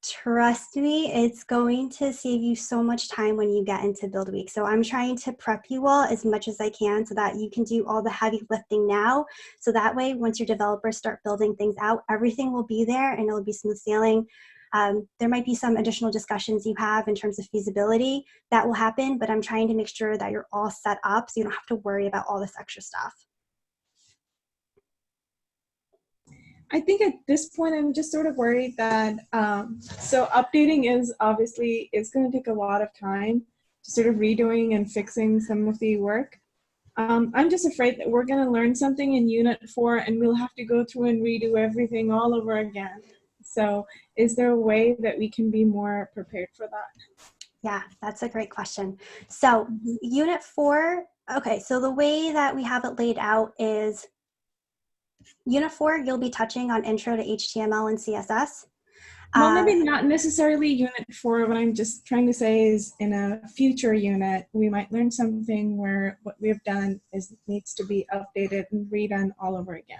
Trust me, it's going to save you so much time when you get into Build Week. So I'm trying to prep you all as much as I can so that you can do all the heavy lifting now. So that way, once your developers start building things out, everything will be there and it'll be smooth sailing. There might be some additional discussions you have in terms of feasibility that will happen, but I'm trying to make sure that you're all set up so you don't have to worry about all this extra stuff. I think at this point, I'm just sort of worried that, so updating is obviously, it's going to take a lot of time to sort of redoing and fixing some of the work. I'm just afraid that we're going to learn something in Unit 4 and we'll have to go through and redo everything all over again. So is there a way that we can be more prepared for that? Yeah, that's a great question. So Unit 4, okay, so the way that we have it laid out is Unit 4, you'll be touching on Intro to HTML and CSS. Well, maybe not necessarily Unit 4. What I'm just trying to say is in a future unit, we might learn something where what we have done needs to be updated and redone all over again.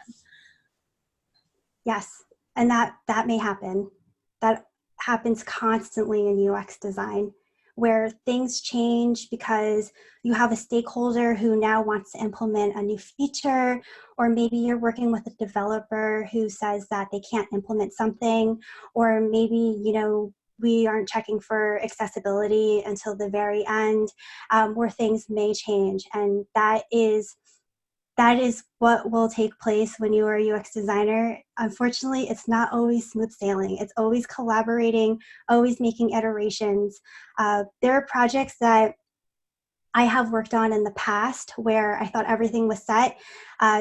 Yes, and that may happen. That happens constantly in UX design, where things change because you have a stakeholder who now wants to implement a new feature, or maybe you're working with a developer who says that they can't implement something, or maybe, you know, we aren't checking for accessibility until the very end, where things may change. And that is what will take place when you are a UX designer. Unfortunately, it's not always smooth sailing. It's always collaborating, always making iterations. There are projects that I have worked on in the past where I thought everything was set.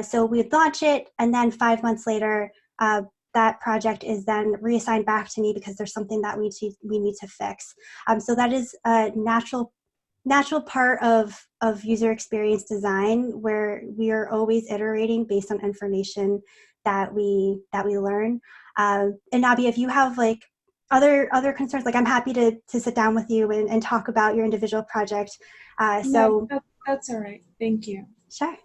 So we'd launch it, and then 5 months later, that project is then reassigned back to me because there's something that we need to fix. So that is a natural part of user experience design, where we are always iterating based on information that we learn. And Nabi, if you have like other concerns, like I'm happy to sit down with you and talk about your individual project. No, that's all right. Thank you. Sure.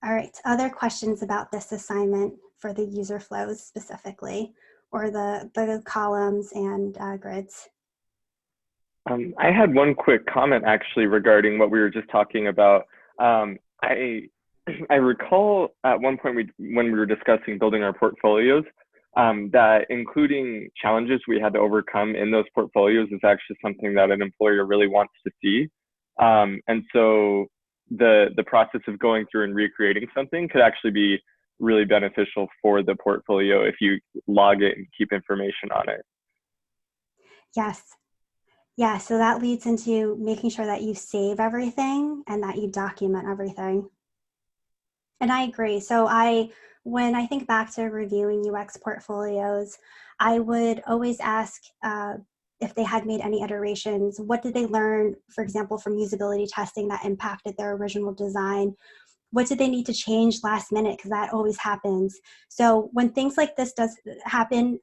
All right, other questions about this assignment for the user flows specifically, or the columns and grids? I had one quick comment actually regarding what we were just talking about. I recall at one point when we were discussing building our portfolios, that including challenges we had to overcome in those portfolios is actually something that an employer really wants to see. And so the process of going through and recreating something could actually be really beneficial for the portfolio if you log it and keep information on it. Yes. Yeah, so that leads into making sure that you save everything and that you document everything. And I agree. So when I think back to reviewing UX portfolios, I would always ask if they had made any iterations. What did they learn, for example, from usability testing that impacted their original design? What did they need to change last minute? Because that always happens. So when things like this does happen,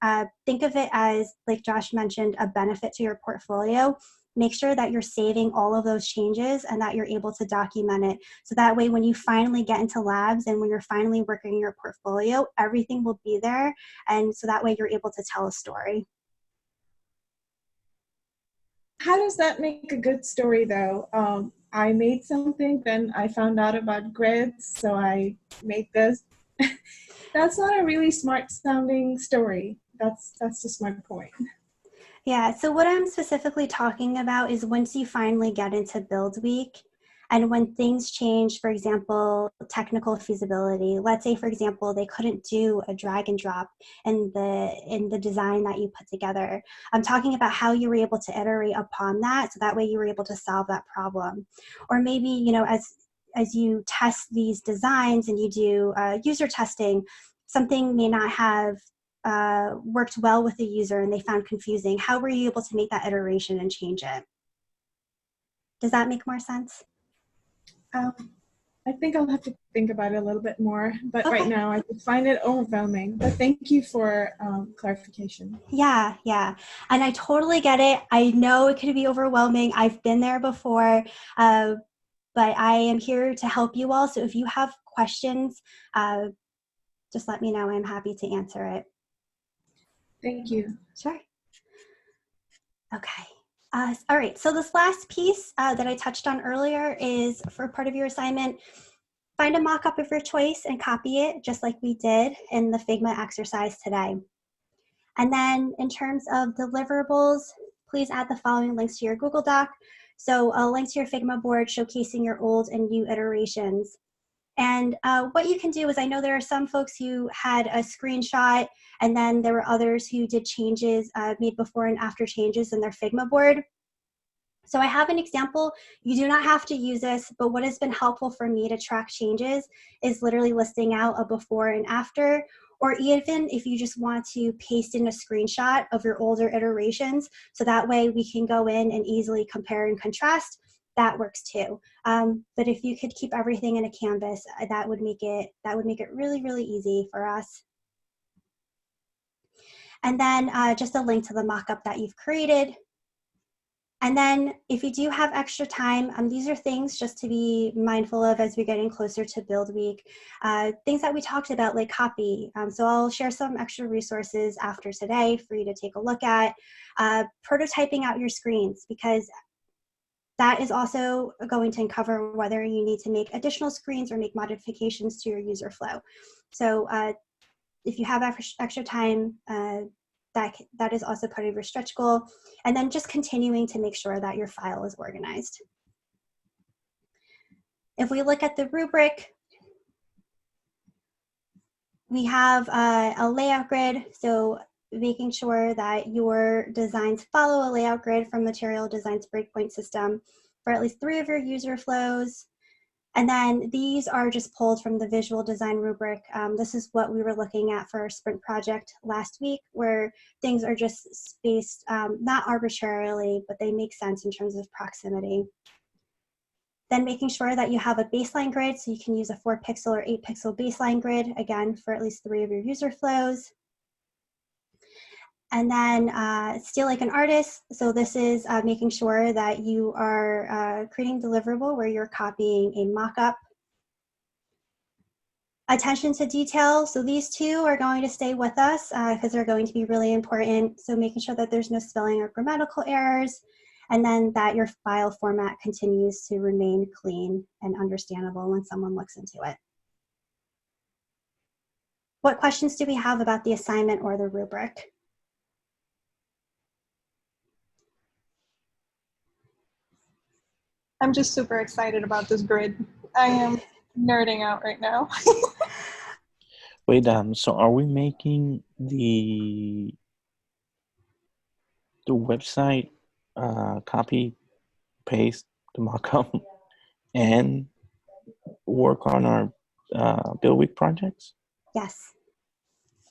think of it as, like Josh mentioned, a benefit to your portfolio. Make sure that you're saving all of those changes and that you're able to document it. So that way, when you finally get into labs and when you're finally working your portfolio, everything will be there. And so that way you're able to tell a story. How does that make a good story though? I made something, then I found out about grids, so I made this. That's not a really smart sounding story. That's just my point. Yeah, so what I'm specifically talking about is once you finally get into Build Week, And when things change, for example, technical feasibility, let's say, for example, they couldn't do a drag and drop in the design that you put together. I'm talking about how you were able to iterate upon that, so that way you were able to solve that problem. Or maybe, you know, as you test these designs and you do user testing, something may not have worked well with the user and they found confusing. How were you able to make that iteration and change it? Does that make more sense? I think I'll have to think about it a little bit more, but Okay. right now I just find it overwhelming. But thank you for clarification. Yeah. And I totally get it. I know it could be overwhelming. I've been there before, but I am here to help you all. So if you have questions, just let me know. I'm happy to answer it. Thank you. Sure. Okay. All right. So this last piece that I touched on earlier is for part of your assignment. Find a mock-up of your choice and copy it just like we did in the Figma exercise today. And then in terms of deliverables, please add the following links to your Google Doc. So a link to your Figma board showcasing your old and new iterations. And what you can do is, I know there are some folks who had a screenshot and then there were others who did changes, made before and after changes in their Figma board. So I have an example. You do not have to use this, but what has been helpful for me to track changes is literally listing out a before and after, or even if you just want to paste in a screenshot of your older iterations, so that way we can go in and easily compare and contrast. That works too. But if you could keep everything in a canvas, that would make it really, really easy for us. And then just a link to the mockup that you've created. And then if you do have extra time, these are things just to be mindful of as we're getting closer to Build Week. Things that we talked about, like copy. So I'll share some extra resources after today for you to take a look at. Prototyping out your screens, because that is also going to uncover whether you need to make additional screens or make modifications to your user flow. So if you have extra time, that is also part of your stretch goal. And then just continuing to make sure that your file is organized. If we look at the rubric, we have a layout grid. So making sure that your designs follow a layout grid from Material Design's breakpoint system for at least 3 of your user flows. And then these are just pulled from the visual design rubric. This is what we were looking at for our sprint project last week, where things are just spaced, not arbitrarily, but they make sense in terms of proximity. Then making sure that you have a baseline grid, so you can use a 4-pixel or 8-pixel baseline grid, again, for at least 3 of your user flows. And then Steal Like an Artist. So this is making sure that you are creating deliverable where you're copying a mock-up. Attention to detail. So these 2 are going to stay with us because they're going to be really important. So making sure that there's no spelling or grammatical errors, and then that your file format continues to remain clean and understandable when someone looks into it. What questions do we have about the assignment or the rubric? I'm just super excited about this grid. I am nerding out right now. Wait, so are we making the website copy, paste the mockup, and work on our Build Week projects? Yes.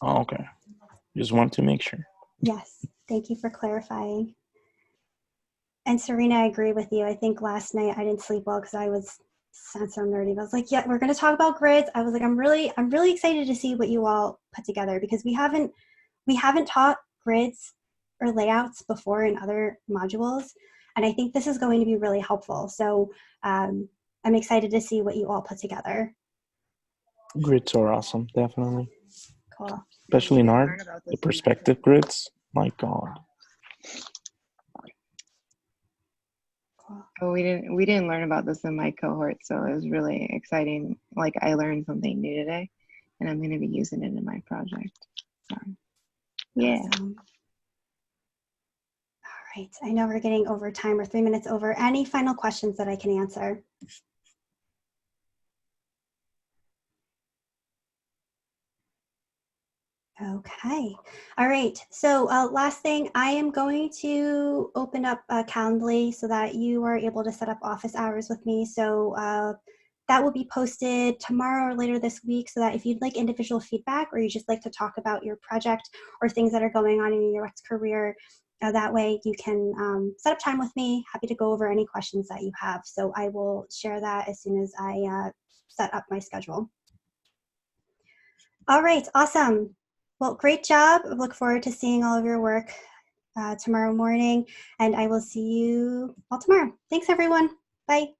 Oh, okay. Just want to make sure. Yes. Thank you for clarifying. And Serena, I agree with you. I think last night I didn't sleep well because I was so nerdy. I was like, yeah, we're going to talk about grids. I was like, I'm really excited to see what you all put together, because we haven't taught grids or layouts before in other modules. And I think this is going to be really helpful. So I'm excited to see what you all put together. Grids are awesome, definitely. Cool. Especially in art, Learn about this the in perspective grids. My God. Oh, we didn't learn about this in my cohort, so it was really exciting. Like, I learned something new today, and I'm going to be using it in my project. So, yeah. Awesome. All Right, I know we're getting over time, or 3 minutes over. Any final questions that I can answer? Okay, all right. So last thing, I am going to open up Calendly so that you are able to set up office hours with me. So that will be posted tomorrow or later this week, so that if you'd like individual feedback, or you just like to talk about your project or things that are going on in your UX career, that way you can set up time with me. Happy to go over any questions that you have. So I will share that as soon as I set up my schedule. All right, awesome. Well, great job. I look forward to seeing all of your work tomorrow morning, and I will see you all tomorrow. Thanks, everyone. Bye.